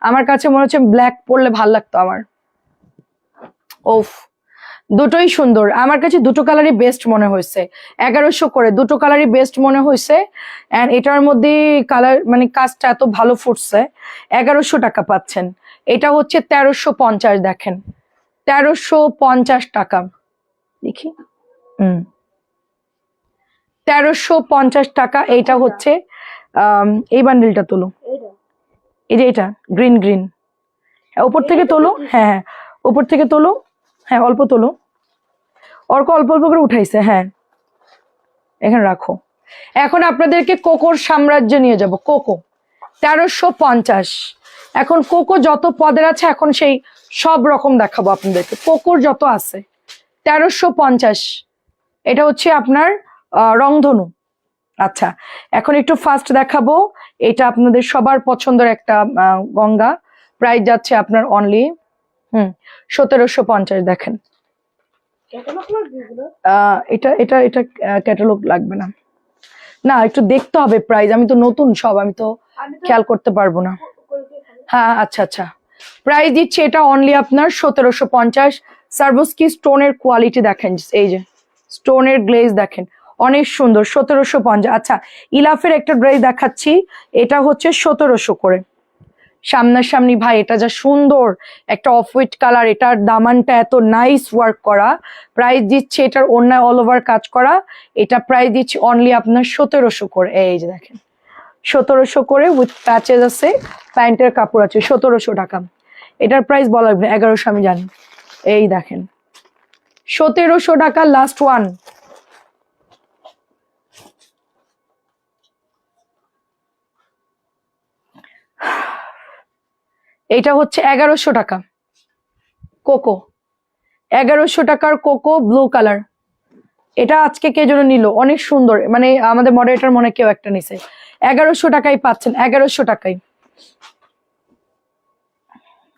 আমার কাছে মনে হচ্ছে ব্ল্যাক পরলে ভাল লাগতো আমার। ওফ দুটোই সুন্দর, আমার কাছে 2টো কালারই বেস্ট মনে হয়েছে। 1100 করে 2টো কালারই বেস্ট মনে হয়েছে। এন্ড এটার মধ্যে কালার মানে কাজটা এত ভালো ফুটছে। 1100 টাকা পাচ্ছেন। এটা হচ্ছে 1350, দেখেন 1350 টাকা। দেখি 1350 টাকা। এইটা হচ্ছে এই বান্ডিলটা তোলো, এই যে এটা গ্রিন। হ্যাঁ উপর থেকে তোলো, হ্যাঁ উপর থেকে তোলো, হ্যাঁ অল্প তোলো, অল্প করে উঠাইছে। হ্যাঁ এখানে রাখো। এখন আপনাদেরকে কোকোর সাম্রাজ্য নিয়ে যাব। কোকো 1350। এখন কোকো যত পদের আছে এখন সেই সব রকম দেখাবো আপনাদেরকে, কোকোর যত আছে। 1350। এটা হচ্ছে আপনার রংধনু। আচ্ছা এখন একটু ফাস্ট দেখাবো। এটা আপনাদের সবার পছন্দের একটা গঙ্গা। প্রাইস যাচ্ছে আপনার অনলি 1750। দেখেন এটা ক্যাটালগ লাগবে না, না একটু দেখতে হবে প্রাইস। আমি তো নতুন সব, আমি তো খেয়াল করতে পারবো না। হ্যাঁ আচ্ছা প্রাইস দিচ্ছে এটা অনলি আপনার 1750। সার্ভোস্কি স্টোনের কোয়ালিটি দেখেন, এই যে স্টোনের গ্লেজ দেখেন, অনেক সুন্দর। 1750। আচ্ছা ইলাফের একটা ড্রেস দেখাচ্ছি, এটা হচ্ছে 1700 করে। সামনাসামনি ভাই এটা যা সুন্দর একটা অফ হোয়াইট কালার, এটার দামানটা এত নাইস ওয়ার্ক করা। প্রাইস দিচ্ছে এটার অন্যায় অল ওভার কাজ করা। এটা প্রাইস দিচ্ছে অনলি আপনার 1700 করে। এই যে দেখেন 1700 করে উইথ প্যাচেস আছে, প্যান্টের কাপড় আছে। 1700 টাকা। এটার প্রাইস বলা লাগবে 1100, আমি জানি। এই দেখেন 1700 টাকা, লাস্ট ওয়ান। এটা হচ্ছে 1100 টাকা কোকো, 1100 টাকার কোকো ব্লু কালার। এটা আজকে কে যেন নিল, অনেক সুন্দর, মানে আমাদের মডারেটর মনে কেউ একটা নিছে। 1100 টাকায় পাচ্ছেন, 1100 টাকায়।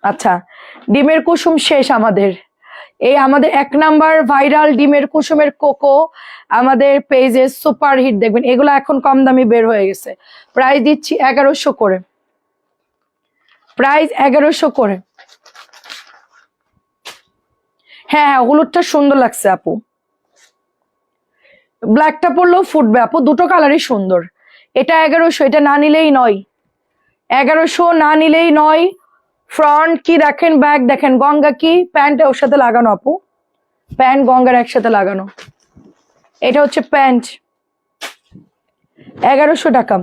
আচ্ছা ডিমের কুসুম শেষ আমাদের। এই আমাদের 1 নাম্বার ভাইরাল ডিমের কুসুমের কোকো আমাদের পেজে সুপার হিট, দেখবেন এগুলো এখন কম দামি বের হয়ে গেছে। প্রাইস দিচ্ছি 1100 করে, প্রাইস 1100 করে। হ্যাঁ হলুদটা সুন্দর লাগছে আপু, ব্ল্যাকটা পরলেও ফুটবে আপু, 2টো কালারই সুন্দর। এটা 1100, এটা না নিলেই নয়। 1100 না নিলেই নয়। ফ্রন্ট কি দেখেন, ব্যাক দেখেন, গঙ্গা কি প্যান্ট ওর সাথে লাগানো আপু, প্যান্ট গঙ্গার একসাথে লাগানো। এটা হচ্ছে প্যান্ট, 1100 টাকা।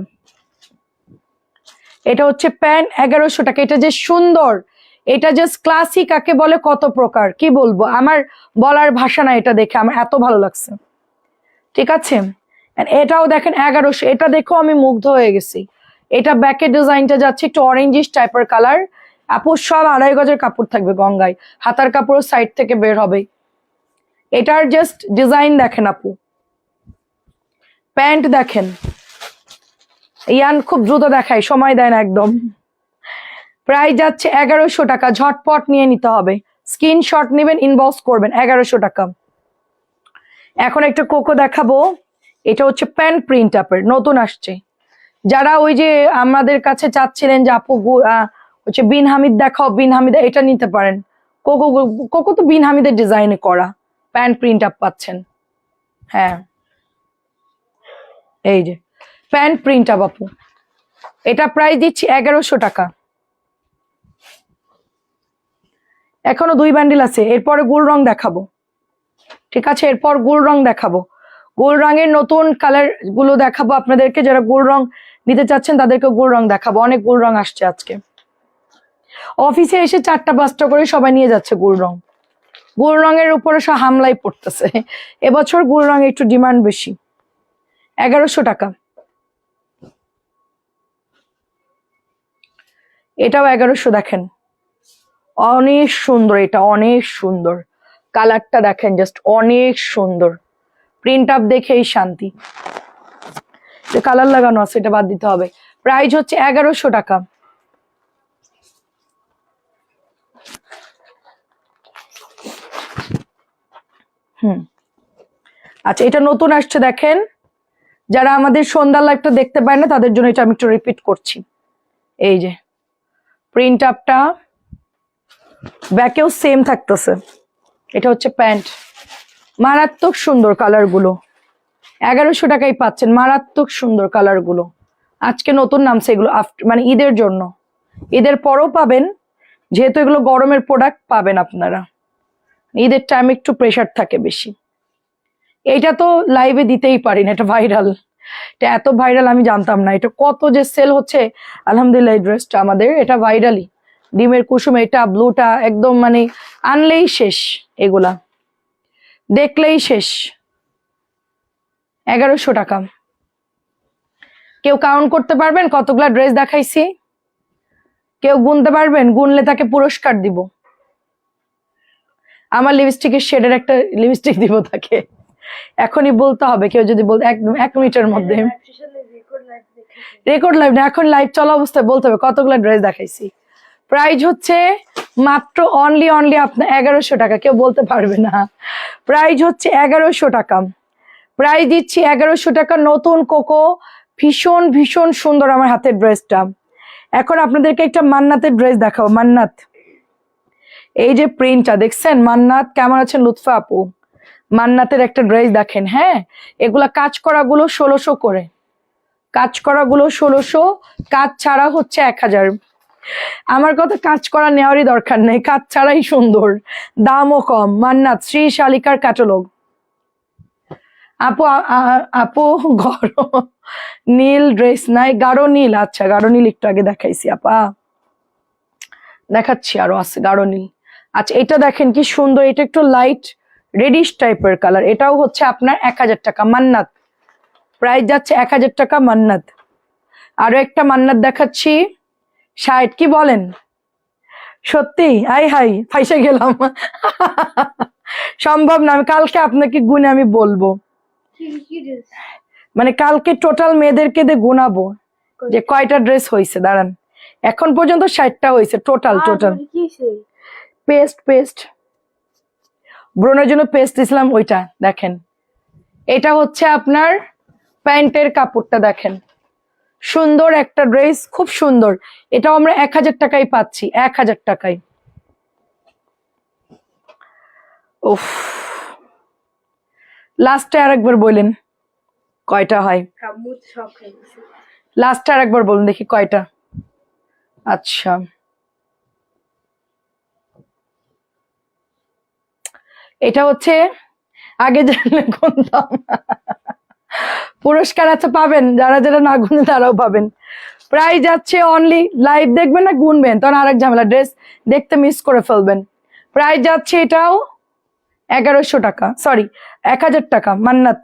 এটা হচ্ছে প্যান্ট 1100 টাকা। এটা যে সুন্দর, এটা জাস্ট ক্লাসিক কাকে বলে, কত প্রকার কি বলবো, আমার বলার ভাষা না। এটা দেখে আমার এত ভালো লাগছে, ঠিক আছে। এটাও দেখেন 1100, এটা দেখো আমি মুগ্ধ হয়ে গেছি। এটা ব্যাকের ডিজাইনটা যাচ্ছে একটু অরেঞ্জিশ টাইপের কালার। আপু সব 2.5 গজের কাপড় থাকবে গঙ্গায়, হাতার কাপড় সাইড থেকে বের হবে। এটার জাস্ট ডিজাইন দেখেন আপু, প্যান্ট দেখেন। ইয়ান খুব দ্রুত দেখায়, সময় দেয় না একদম। প্রাইস যাচ্ছে 1100 টাকা, ঝটপট নিয়ে নিতে হবে। স্ক্রিনশট নেবেন, ইনবক্স করবেন, 1100 টাকা। এখন একটা কোকো দেখাবো, এটা হচ্ছে প্যান্ট প্রিন্ট আপের, নতুন আসছে। যারা ওই যে আমাদের কাছে চাচ্ছিলেন যে আপু হচ্ছে বিন হামিদ দেখাও, বিন হামিদ, এটা নিতে পারেন। কোকো কোকো তো বিন হামিদের ডিজাইনে করা, প্যান্ট প্রিন্ট আপ পাচ্ছেন। হ্যাঁ এই যে প্যান্ট প্রিন্ট আপ আপু, এটা প্রাইস দিচ্ছি 1100 টাকা। এখনো 2 বান্ডিল আছে, এরপরে গোল রং দেখাবো। ঠিক আছে, এরপর গোল রং দেখাবো, গোল রঙের নতুন কালার গুলো দেখাবো আপনাদেরকে। যারা গোল রং নিতে চাচ্ছেন তাদেরকে গোল রং দেখাবো, অনেক গোল রং আসছে আজকে। অফিসে এসে 4টা 5টা করে সবাই নিয়ে যাচ্ছে গোল রং। গোল রঙের উপরে সব হামলাই পড়তেছে, এবছর গোল রঙে একটু ডিমান্ড বেশি। 1100 টাকা। এটাও 1100, দেখেন অনেক সুন্দর, এটা অনেক সুন্দর, কালারটা দেখেন জাস্ট অনেক সুন্দর, প্রিন্ট আপ দেখেই শান্তি। কালার লাগানো আছে, এটা বাদ দিতে হবে। প্রাইস হচ্ছে 1100 টাকা। আচ্ছা, এটা নতুন আসছে দেখেন, যারা আমাদের সন্ধ্যার লাইভটা দেখতে পায় না তাদের জন্য এটা আমি একটু রিপিট করছি। এই যে প্রিন্ট আপটা ব্যাকেও সেম থাকতেছে, এটা হচ্ছে প্যান্ট, মারাত্মক সুন্দর কালার গুলো। 1100 টাকায় পাচ্ছেন, মারাত্মক সুন্দর কালার গুলো। আজকে নতুন নামছে এগুলো, মানে ঈদের জন্য, ঈদের পরও পাবেন, যেহেতু এগুলো গরমের প্রোডাক্ট পাবেন আপনারা। ঈদের টাইম একটু প্রেশার থাকে বেশি। এইটা তো লাইভে দিতেই পারি না, এটা ভাইরাল, এটা এত ভাইরাল আমি জানতাম না, এটা কত যে সেল হচ্ছে। আলহামদুলিল্লাহ এই ড্রেসটা আমাদের এটা ভাইরালি, ডিমের কুসুম, এটা ব্লুটা একদম মানে আনলেই শেষ, এগুলা দেখলেই শেষ। 1100 টাকা। কেউ কাউন্ট করতে পারবেন কতগুলা ড্রেস দেখাইছি? কেউ গুনতে পারবেন? গুনলে তাকে পুরস্কার দিব, আমার লিপস্টিকের শেডের একটা লিপস্টিক দিব তাকে। এখনই বলতে হবে, কেউ যদি বলতে একদম 1 মিনিটের মধ্যে। রেকর্ড লাইভ না, এখন লাইভ চলা অবস্থায় বলতে হবে কতগুলো ড্রেস দেখাইছি। প্রাইস হচ্ছে মাত্র অনলি আপনার 1100 টাকা, কেউ বলতে পারবে না। প্রাইস হচ্ছে 1100 টাকা, প্রাইস দিচ্ছি 1100 টাকা। নতুন কোকো, ভীষণ ভীষণ সুন্দর আমার হাতের ড্রেসটা। এখন আপনাদেরকে একটা মান্নাতের ড্রেস দেখাবো, মান্নাত। এই যে প্রিন্টটা দেখছেন, মান্নাত কেমন আছেন লুৎফা আপু? মান্নাতের একটা ড্রেস দেখেন। হ্যাঁ, এগুলা কাজ করা গুলো 1600 করে, কাজ করা গুলো 1600, কাজ ছাড়া হচ্ছে 1000। আমার কথা কাজ করা নেওয়ারই দরকার নেই, কাজ ছাড়াই সুন্দর, দামও কম। মান্নাত, শ্রী শালিকার ক্যাটালগ। আপু আপু গাঢ় নীল ড্রেস নাই, গাঢ় নীল, আচ্ছা গাঢ় নীল একটু আগে দেখাইছি আপা, দেখাচ্ছি আরো আছে গাঢ় নীল। আচ্ছা, এটা দেখেন কি সুন্দর, এটা একটু লাইট রেডিশ টাইপের কালার, এটাও হচ্ছে আপনার 1000 টাকা। মান্নাত প্রাইস যাচ্ছে 1000 টাকা মান্নাত। আরো একটা মান্নাত দেখাচ্ছি, 60। কি বলেন সত্যি? আই হাই, ফাইসে গেলাম। সম্ভব না, আমি কালকে আপনাকে গুনে আমি বলবো, মানে কালকে টোটাল মেয়েদেরকে দিয়ে গুনাবো যে কয়টা ড্রেস হয়েছে। দাঁড়ান, এখন পর্যন্ত 60টা হয়েছে টোটাল। পেস্ট ব্রণের জন্য পেস্ট দিছিলাম, ওইটা দেখেন। এটা হচ্ছে আপনার প্যান্টের কাপড়টা দেখেন, সুন্দর একটা ড্রেস, খুব সুন্দর। এটাও আমরা 1000 টাকায় পাচ্ছি, 1000 টাকায়। উফ, লাস্টে আরেকবার বলেন কয়টা হয়, লাস্টে আরেকবার বলুন দেখি কয়টা। আচ্ছা, এটা হচ্ছে আগে জানলে গুনতাম। পুরস্কার আছে পাবেন, যারা যারা না গুনে তারাও পাবেন। প্রাইস যাচ্ছে অনলি, লাইভ দেখবেন না গুনবেন তখন আরেক ঝামেলা, ড্রেস দেখতে মিস করে ফেলবেন। প্রাইস যাচ্ছে এটাও 1100 টাকা, সরি 1000 টাকা মান্নাত।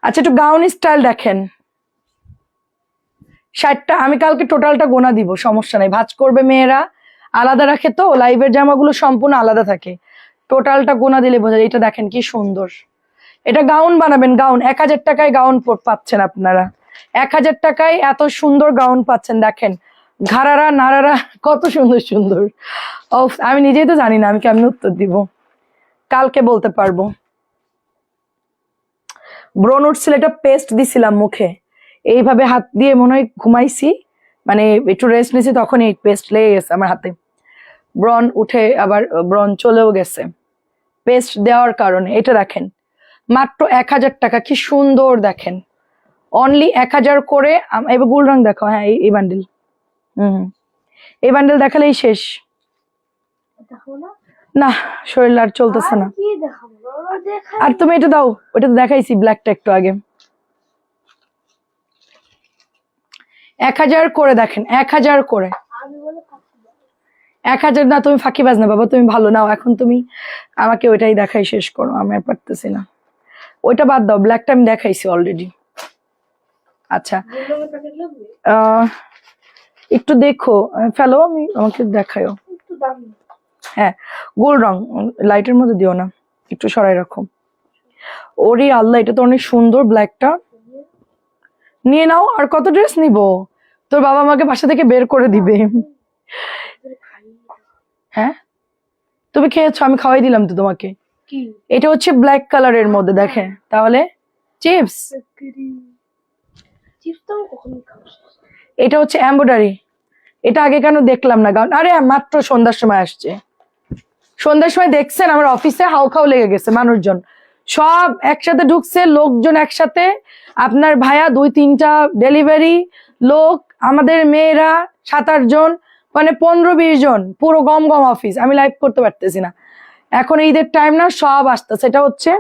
আচ্ছা, একটু গাউন স্টাইল দেখেন, 60টা। আমি কালকে টোটালটা গোনা দিব, সমস্যা নাই, ভাঁজ করবে মেয়েরা, আলাদা রাখে তো, লাইভের জামাগুলো সম্পূর্ণ আলাদা থাকে, টোটালটা গোনা দিলে বোঝা যায়। এটা দেখেন কি সুন্দর, এটা গাউন বানাবেন, গাউন 1000 টাকায় গাউন পাচ্ছেন আপনারা, 1000 টাকায় এত সুন্দর গাউন পাচ্ছেন। দেখেন ঘাড়ারা নাড়ারা কত সুন্দর সুন্দর। ও, আমি নিজেই তো জানি না আমি কেমন উত্তর দিব, কালকে বলতে পারবো। ব্রণ উঠছিল, এটা পেস্ট দিছিলাম মুখে, এইভাবে হাত দিয়ে মনে হয় ঘুমাইছি, মানে একটু রেস্ট নিয়েছি, তখন এই পেস্ট লেগে গেছে আমার হাতে। ব্রণ উঠে আবার ব্রণ চলেও গেছে পেস্ট দেওয়ার কারণে। এটা দেখেন মাত্র 1000 টাকা, কি সুন্দর দেখেন, অনলি 1000 করে। এবার গোল্ড রং দেখো, হ্যাঁ এই বান্ডিল, এই বান্ডিল দেখালেই শেষ। না শরীর আর চলতেছে না। আর তুমি এটা দাও, ওটা তো দেখাইছি ব্ল্যাকটা একটু আগে। 1000 করে দেখেন, 1000 করে। 1000 না, তুমি ফাঁকিবাজ না বাবা, তুমি ভালো নাও। এখন তুমি আমাকে ওইটাই দেখাই শেষ করো, আমি আর পারতেছি না। ওইটা বাদ দাও, ব্ল্যাকটা আমি দেখাইছি অলরেডি। আচ্ছা একটু দেখো, ফেলো, আমি আমাকে দেখাও। হ্যাঁ গোল্ড রং, লাইটের মধ্যে দিও না, একটু সরাই রাখো। ওরে আল্লাহ, এটা তো অনেক সুন্দর ব্ল্যাকটা। নিয়ে নাও। আর কত ড্রেস নিব? তোর বাবা আমাকে বাসা থেকে বের করে দিবে। হ্যাঁ তুমি খেয়েছো, আমি খাওয়াই দিলাম তো তোমাকে। এটা হচ্ছে ব্ল্যাক কালারের মধ্যে, দেখে তাহলে চিপস। এটা হচ্ছে এমব্রয়ডারি। এটা আগে কেন দেখলাম না গাউন? আরে মাত্র সন্ধ্যার সময় আসছে, সন্ধ্যার সময় দেখছেন আমার অফিসে হাউ খাও লেগে গেছে, মানুষজন সব একসাথে ঢুকছে, লোকজন একসাথে। আপনার ভাইয়া 2-3টা ডেলিভারি লোক, আমাদের মেয়েরা 7-8 জন, মানে 15-20 জন, পুরো গম গম অফিস। আমি লাইভ করতে পারতেছি না, এখন ঈদের টাইম না, সব আসতেছে। এটা হচ্ছে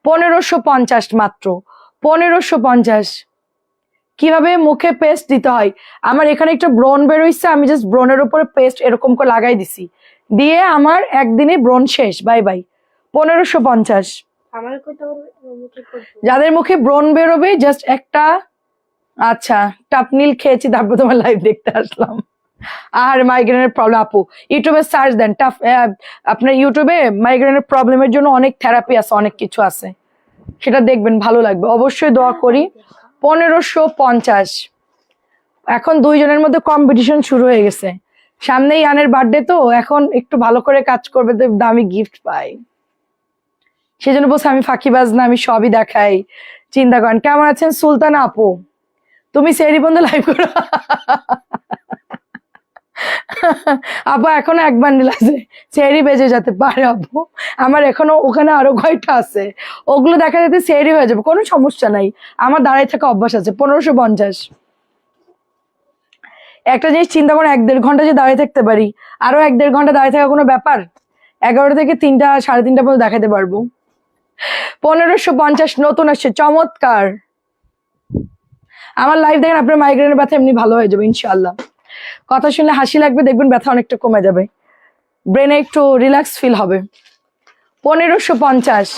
1550 মাত্র, 1550। কিভাবে মুখে পেস্ট দিতে হয়, আমার এখানে একটা ব্রণ বেরোইছে, আমি জাস্ট ব্রণের উপরে পেস্ট এরকম করে লাগাই দিছি, দিয়ে আমার একদিনে ব্রণ শেষ, বাই বাই। 1550। যাদের মুখে ব্রণ বেরোবে জাস্ট একটা, আচ্ছা টাপনিল খেয়েছি তারপর তোমার লাইভ দেখতে আসলাম। আর মাইগ্রেনের প্রবলেম, আপু ইউটিউবে সার্চ দেন, আপনার ইউটিউবে মাইগ্রেনের প্রবলেমের জন্য অনেক থেরাপি আছে, অনেক কিছু আছে, সেটা দেখবেন, ভালো লাগবে। অবশ্যই দোয়া করি। 1550। এখন 2 জনের মধ্যে কম্পিটিশন শুরু হয়ে গেছে, সামনেই আনের বার্থডে, তো এখন একটু ভালো করে কাজ করবে তো দামি গিফট পাই। সেজন্য বলছে আমি ফাঁকিবাজ না, আমি সবই দেখাই, চিন্তা করেন। কেমন আছেন সুলতানা আপু? তুমি সেরি বন্ধু লাইভ করো। আপু এখনো 1 বান্ডিল আছে, সেরি বেজে যেতে পারে আপু, আমার এখনো ওখানে আরো কয়টা আছে, ওগুলো দেখা যেতে সেরি হয়ে যাবে, কোনো সমস্যা নাই, আমার দাঁড়াই থাকা অভ্যাস আছে। 1550। একটা জিনিস চিন্তা করো, 1-1.5 ঘন্টা যে দাঁড়িয়ে থাকতে পারি, আরো 1-1.5 ঘন্টা দাঁড়িয়ে থাকা কোনো ব্যাপার? 11টা থেকে 3টা 3:30 পর্যন্ত দেখাতে পারবো। 1550 নতুন আসছে, চমৎকার। আমার লাইভ দেখেন, আপনার মাইগ্রেনের ব্যথা এমনি ভালো হয়ে যাবে ইনশাআল্লাহ। কথা শুনলে হাসি লাগবে, দেখবেন ব্যথা অনেকটা কমে যাবে, ব্রেনে একটু রিল্যাক্স ফিল হবে। 1550।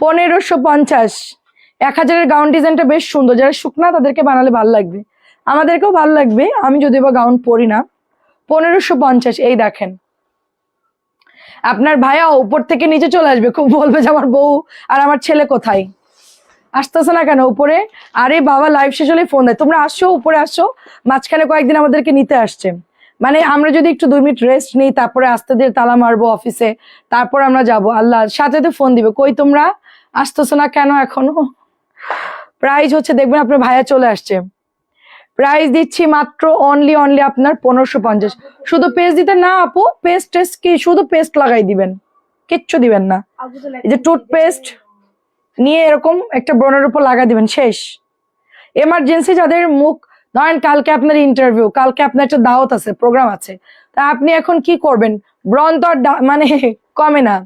1550। 1000-এর গাউন ডিজাইনটা বেশ সুন্দর, যারা শুকনা তাদেরকে বানালে ভালো লাগবে, আমাদেরকেও ভালো লাগবে, আমি যদিও বা গাউন পরি না। 1550। এই দেখেন, আপনার ভাইয়া উপর থেকে নিচে চলে আসবে, খুব বলবে যে আমার বউ আর আমার ছেলে কোথায়, আসতেছে না কেন উপরে? আরে বাবা লাইভ শেষ হলে ফোন দেয়, তোমরা আসছো উপরে আসছো। মাঝখানে কয়েকদিন আমাদেরকে নিতে আসছে, মানে আমরা যদি একটু 2 মিনিট রেস্ট নিই, তারপরে আস্তে ধীরে তালা মারবো অফিসে, তারপর আমরা যাব, আল্লাহ সাথে ফোন দিবে, কই তোমরা আসতেছো না কেন এখনো? প্রাইস হচ্ছে দেখবেন আপনার ভাইয়া চলে আসছে, প্রাইস দিচ্ছি মাত্র অনলি আপনার 1550। শুধু পেস্ট দিতে না আপু, পেস্ট টেস্ট কি, শুধু পেস্ট লাগাই দিবেন, কিচ্ছু দিবেন না। এই যে টুথপেস্ট নিয়ে এরকম একটা ব্রণের উপর লাগা দিবেন, শেষ। এমার্জেন্সি যাদের মুখ, ধরেন কালকে আপনার ইন্টারভিউ, কালকে আপনার একটা দাওয়াত আছে, প্রোগ্রাম আছে, তা আপনি এখন কি করবেন? ব্রণ তো আর মানে কমে না,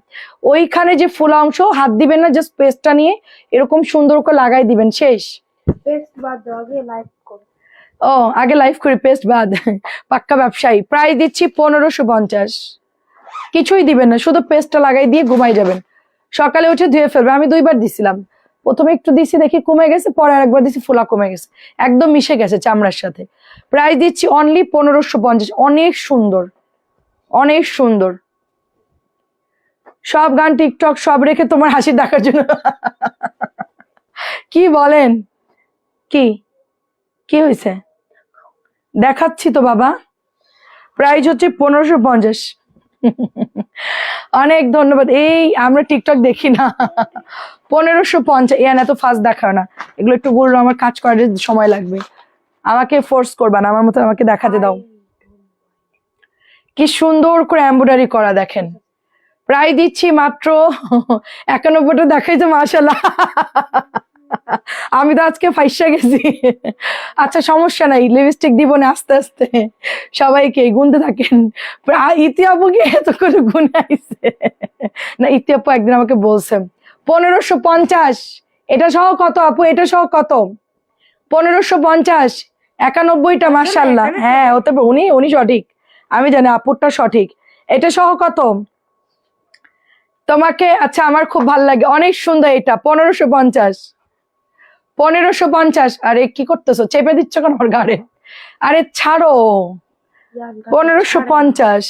ওইখানে যে ফুল অংশ হাত দিবেন না, জাস্ট পেস্টটা নিয়ে এরকম সুন্দর করে লাগাই দিবেন, শেষ। ও আগে লাইভ করি, পেস্ট বাদ, পাক্কা ব্যবসায়ী। প্রাইস দিচ্ছি 1550। কিছুই দিবেন না, শুধু পেস্টটা লাগাই দিয়ে ঘুমাই যাবেন, সকালে উঠে ধুয়ে ফেলবে। আমি 2 বার দিছিলাম, প্রথমে একটু দিছি দেখি কমে গেছে, পরে আরেকবার দিছি ফুলা কমে গেছে, একদম মিশে গেছে চামড়ার সাথে। প্রাইস দিচ্ছি অনলি 1550। অনেক সুন্দর, অনেক সুন্দর। সব গান টিকটক সব রেখে তোমার হাসি দেখার জন্য। কি বলেন? কি কি হয়েছে? দেখাচ্ছি তো বাবা। প্রাইস হচ্ছে 1550। অনেক ধন্যবাদ। এই আমরা টিকটক দেখি না। 1550 ইয়ান এত ফাস্ট দেখাও না, এগুলো একটু গুলো আমার কাজ করার সময় লাগবে, আমাকে ফোর্স করবা না, আমার মতো আমাকে দেখাতে দাও। কি সুন্দর করে এমব্রয়ডারি করা দেখেন। প্রায় দিচ্ছি মাত্র 91টা, দেখাইছে মাশাআল্লাহ। আমি তো আজকে ফাইসা গেছি। আচ্ছা সমস্যা নাই, লিপস্টিক দিব না আস্তে আস্তে, সবাইকে গুনতে থাকেন। ইতি আপুকে এত করে গুনে আইছে না, ইতি আপু একদিন আমাকে বলছে 1550, এটা সহ কত আপু, এটা সহ কত? 1550, 91টা মাশাআল্লাহ। হ্যাঁ হতে পারে, উনি সঠিক, আমি জানি আপুরটা সঠিক। এটা সহ কত তোমাকে? আচ্ছা আমার খুব ভালো লাগে, অনেক সুন্দর এটা। 1550, 1550। আরে কি করতেছো, চেপে দিচ্ছ কেন আমার গাড়ে? আরে ছাড়ো। 1550,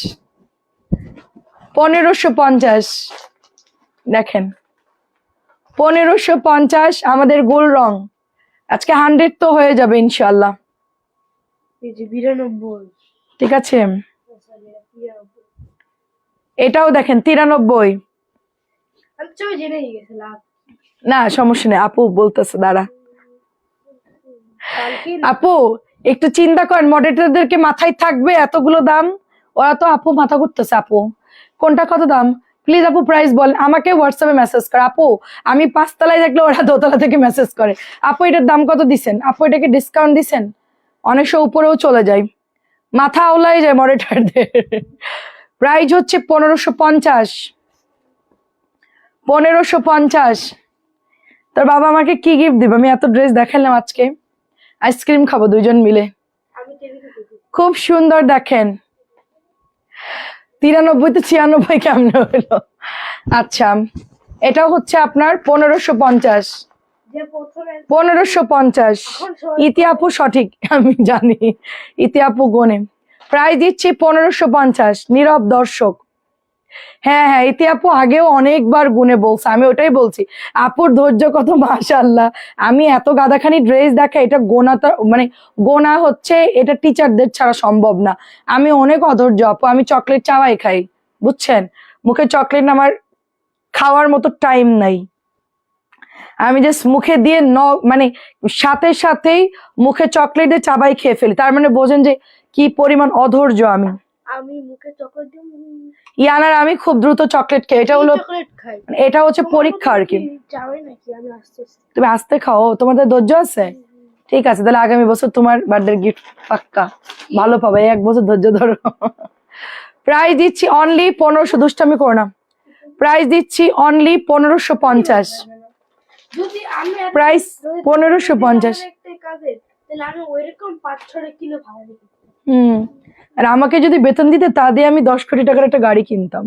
1550 দেখেন, 1550 আমাদের গোল রং। আজকে 100 তো হয়ে যাবে ইনশাল্লাহ। 92, ঠিক আছে, এটাও দেখেন 93। আচ্ছা জেনে গেছিলাম। না সমস্যা নেই, আপু বলতেছে দাঁড়া। আপু একটু চিন্তা করেন, মডারেটরদেরকে মাথায় থাকবে এতগুলো দাম, ওরা তো আপু মাথা ঘুরতেছে। আপু কোনটা কত দাম প্লিজ আপু প্রাইস বলেন, আমাকে হোয়াটসঅ্যাপে মেসেজ করে। আপু আমি 5 তলায় থাকলে ওরা 2 তলা থেকে মেসেজ করে, আপু এটার দাম কত দিছেন, আপু এটাকে ডিসকাউন্ট দিছেন। অনেক সময় উপরেও চলে যায়, মাথা আওলাই যায় মডারেটরদের। প্রাইস হচ্ছে 1550, 1550। তোর বাবা আমাকে কি গিফট দিবে? আমি এত ড্রেস দেখালাম আজকে, আইসক্রিম খাবো 2জন মিলে। খুব সুন্দর দেখেন। 93 তো 96 কেমনে হলো? আচ্ছা এটাও হচ্ছে আপনার 1550, 1550। ইতি আপু সঠিক, আমি জানি ইতি আপু গোনে। প্রাইস দিচ্ছি 1550, নীরব দর্শক। হ্যাঁ হ্যাঁ, ইতি আপু আগেও অনেকবার গুনে বলছে, আমি ওটাই বলছি আপুর ধৈর্য কত মাশাআল্লাহ। আমি এত গাদাখানি ড্রেস দেখা, এটা গোনাটা মানে গোনা হচ্ছে, এটা টিচারদের ছাড়া সম্ভব না। আমি অনেক অধৈর্য আপু, আমি চকলেট চাওয়াই খাই বুঝছেন, মুখে চকলেট আমার খাওয়ার মতো টাইম নাই। আমি জাস্ট মুখে দিয়ে মানে সাথে সাথেই মুখে চকলেটে চাবাই খেয়ে ফেলি, তার মানে বোঝেন যে কি পরিমাণ অধৈর্য আমি। আমি মুখে চকলেট দিই, ইয়ানার আমি খুব দ্রুত চকলেট খাই, এটা হলো চকলেট খাই। এটা হচ্ছে পরীক্ষা আর কি। যাবে নাকি? আমি আস্তে আস্তে। তুমি আস্তে খাও, তোমাদের ধৈর্য আছে? ঠিক আছে, তাহলে আগামী বছর তোমার বার্থডে গিফট পাক্কা ভালো পাবে, 1 বছর ধৈর্য ধরো। প্রাইস দিচ্ছি অনলি 1500, দুষ্টামি করো না। প্রাইস দিচ্ছি অনলি 1550, যদি আমি প্রাইস 1550। একটা কাজে, তাহলে আমি ওইরকম 5-6 কিলো ভাড়া দিই। আর আমাকে যদি বেতন দিতে, তা দিয়ে আমি 10 কোটি টাকার একটা গাড়ি কিনতাম।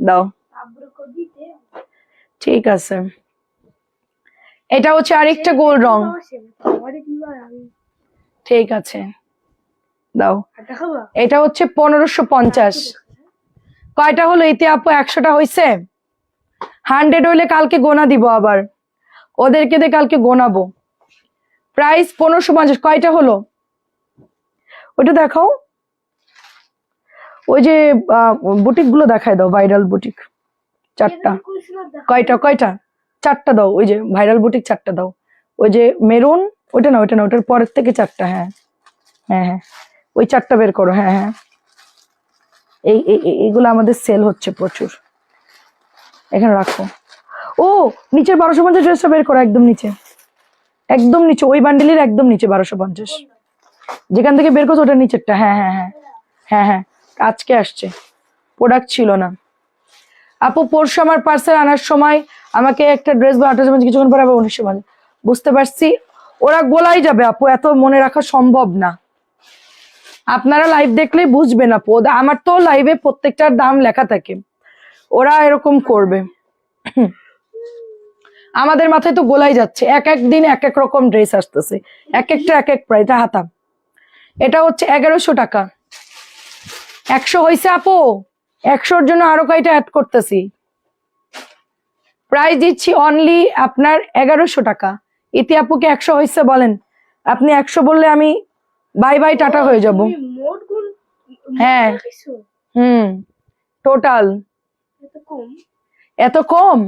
দাও, আব্বুকে দিতে। ঠিক আছে। এটা হচ্ছে আরেকটা গোল রং, ঠিক আছে দাও। এটা হচ্ছে 1550। কয়টা হলো ইতি আপু? 100টা হয়েছে। 100 হইলে কালকে গোনা দিব, আবার ওদেরকে দিয়ে কালকে গোনাবো। প্রাইস 1550। কয়টা হলো ওইটা দেখাও, ওই যে বুটিক গুলো দেখায় দাও, ভাইরাল বুটিক 4টা। কয়টা কয়টা? 4টা দাও, ওই যে ভাইরাল বুটিক 4টা দাও। ওই যে মেরুন, ওইটা না ওইটা না, ওটার পরের থেকে 4টা। হ্যাঁ হ্যাঁ হ্যাঁ, ওই 4টা বের করো। হ্যাঁ হ্যাঁ, এইগুলো আমাদের সেল হচ্ছে প্রচুর, এখানে রাখো। ও নিচের 1250 ড্রেসটা বের করো, একদম নিচে, একদম নিচে, ওই বান্ডিলের একদম নিচে 1250, যেখান থেকে বের করছো ওটার নিচেরটা। হ্যাঁ হ্যাঁ হ্যাঁ হ্যাঁ হ্যাঁ, আজকে আসছে, প্রোডাক্ট ছিল না। আপু পরশু আমার পার্সেল আনার সময় আমাকে একটা ড্রেস বা 18 কিছুক্ষণ পরে আবার 1900 মানে, বুঝতে পারছি ওরা গোলাই যাবে আপু, এত মনে রাখা সম্ভব না। আপনারা লাইভ দেখলেই বুঝবেন আপু, আমার তো লাইভে প্রত্যেকটার দাম লেখা থাকে, ওরা এরকম করবে। আমাদের মাথায় তো গোলাই যাচ্ছে, এক এক দিন এক এক রকম ড্রেস আসতেছে, এক একটা এক এক প্রাইস। হাতা এটা হচ্ছে 1100 টাকা। 100 হয়েছে আপু, 100-র জন্য আরো কয়টা অ্যাড করতেছি। প্রাইস দিচ্ছি অনলি আপনার 1100 টাকা। ইতি আপুকে 100 হয়েছে বলেন, আপনি 100 বললে আমি বাই বাই টাটা হয়ে যাব। হ্যাঁ টোটাল এত কম, এত কম?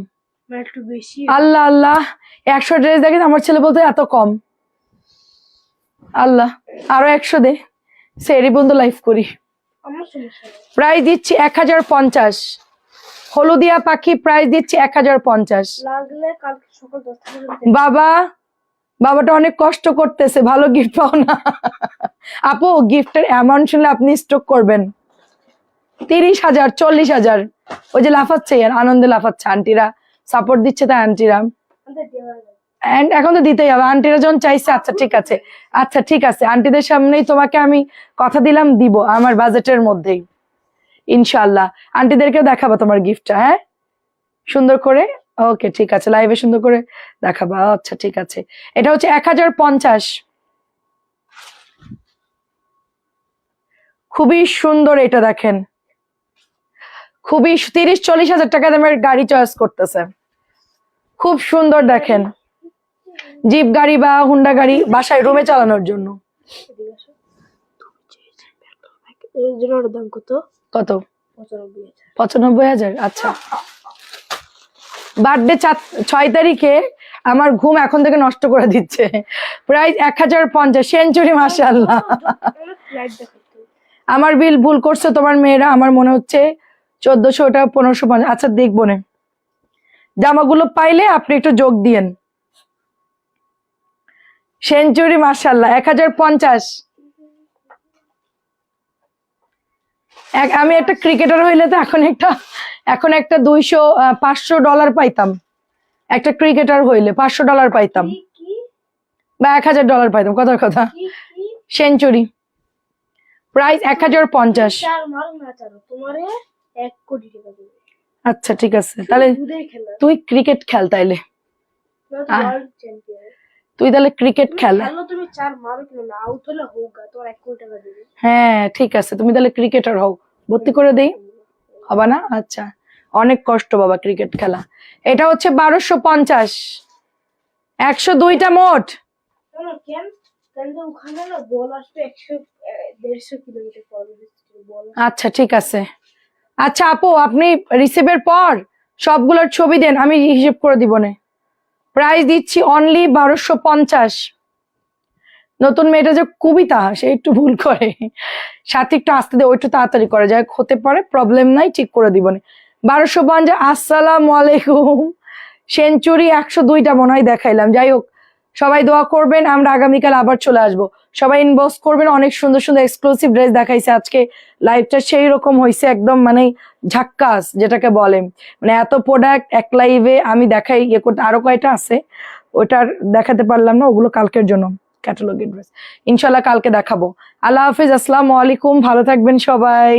মানে একটু বেশি। আল্লাহ আল্লাহ, 100 ড্রেস দেখে আমার ছেলে বলতে এত কম। আল্লাহ, আরো 100 দে, সেরি বন্ধু লাইফ করি। আমার সমস্যা নেই। প্রাইস দিচ্ছি 1050। হলুদিয়া পাখি প্রাইস দিচ্ছি 1050। লাগলে কালকে সকাল 10টা পর্যন্ত। বাবা, বাবাটা অনেক কষ্ট করতেছে, ভালো গিফট পাও না। আপু গিফটের অ্যামাউন্ট শুনলে আপনি স্ট্রোক করবেন। 30,000, 40,000। ওই যে লাফাচ্ছে, আর আনন্দে লাফাচ্ছে, আন্টিরা সাপোর্ট দিচ্ছে তাই আন্টিরা। আমাদের দেওয়া যায়। এন্ড এখন তো দিতেই হবে, আন্টিরা যখন চাইছে। আচ্ছা ঠিক আছে, আচ্ছা ঠিক আছে, আন্টিদের সামনেই তোমাকে আমি কথা দিলাম, দিব আমার বাজেটের মধ্যেই ইনশাল্লাহ। আন্টিদেরকেও দেখাবো তোমার গিফটটা, হ্যাঁ সুন্দর করে। ওকে ঠিক আছে, লাইভে সুন্দর করে দেখাবা। আচ্ছা ঠিক আছে, এটা হচ্ছে 1050। খুবই সুন্দর, এটা দেখেন, খুবই 30-40 হাজার টাকা দামের গাড়ি চয়েস করতেছে, খুব সুন্দর দেখেন। জিপ গাড়ি বা হুন্ডা গাড়ি বাসায় রুমে চালানোর জন্য। এদিকে আসো। এর জন্য ওর দাম কত? কত? 95,000। 95,000। আচ্ছা, বার্থডে 6 তারিখে আমার ঘুম এখন থেকে নষ্ট করে দিচ্ছে। প্রাইস 1050, সেঞ্চুরি, মাশাআল্লাহ। অনেক লাইট দেখাচ্ছে। আমার বিল ভুল করছে তোমার মেয়েরা, আমার মনে হচ্ছে 1400, ওটা 1550। আচ্ছা দেখবো না, জামাগুলো পাইলে আপনি একটু যোগ দিয়েন। সেঞ্চুরি, মাশাআল্লাহ, 1050। আমি একটা ক্রিকেটার হইলে তো এখন একটা 500 ডলার পাইতাম। একটা ক্রিকেটার হইলে $500 পাইতাম, কি কি বা $1000 পাইতাম, কথার কথা। কি কি? Century price 1050। চার মারো না চারো, তোমারে 1 কোটি টাকা দেবে। আচ্ছা ঠিক আছে, তাহলে দুধের খেলা। তুই ক্রিকেট খেল তাইলে, ওয়ার্ল্ড চ্যাম্পিয়ন। তুই তাহলে ক্রিকেট খেল। খেলো তুমি, চার মারো কিনা না, আউট হলে হোক, তোমার 1 কোটি টাকা দেবে। হ্যাঁ ঠিক আছে, তুমি তাহলে ক্রিকেটার হও, ভর্তি করে দেই, হবে না? আচ্ছা, অনেক কষ্ট বাবা ক্রিকেট খেলা। এটা হচ্ছে 1250, 102টা মোট। কেন কেন কেন যে ওখানে না বল আসবে 100-150 কিলোমিটার পর বল। আচ্ছা ঠিক আছে। আচ্ছা আপু, আপনি রিসিভের পর সবগুলোর ছবি দেন, আমি হিসেব করে দিব না। প্রাইস দিচ্ছি অনলি 1250। নতুন মেয়েটা যে কবিতা, সে একটু ভুল করে, সাথে একটু আসতে দে, ওইটু তাড়াতাড়ি করে যায়, হতে পারে প্রবলেম নাই, ঠিক করে দিব না। 1250। আসসালামু আলাইকুম। সেঞ্চুরি 102টা মনে হয় দেখাইলাম। যাই হোক, সবাই দোয়া করবেন, আমরা আগামীকাল আবার চলে আসবো। সবাই ইনবক্স করবেন, অনেক সুন্দর সুন্দর এক্সক্লুসিভ ড্রেস দেখাইছে আজকে। লাইভটা সেই রকম হয়েছে, একদম মানে ঝাক্কাস যেটাকে বলে, মানে এত প্রোডাক্ট এক লাইভে আমি দেখাই। ইয়ে করতে আরো কয়টা আছে, ওটার দেখাতে পারলাম না, ওগুলো কালকের জন্য, ক্যাটালগের ড্রেস ইনশাল্লাহ কালকে দেখাবো। আল্লাহ হাফিজ, আসসালামু আলাইকুম, ভালো থাকবেন সবাই।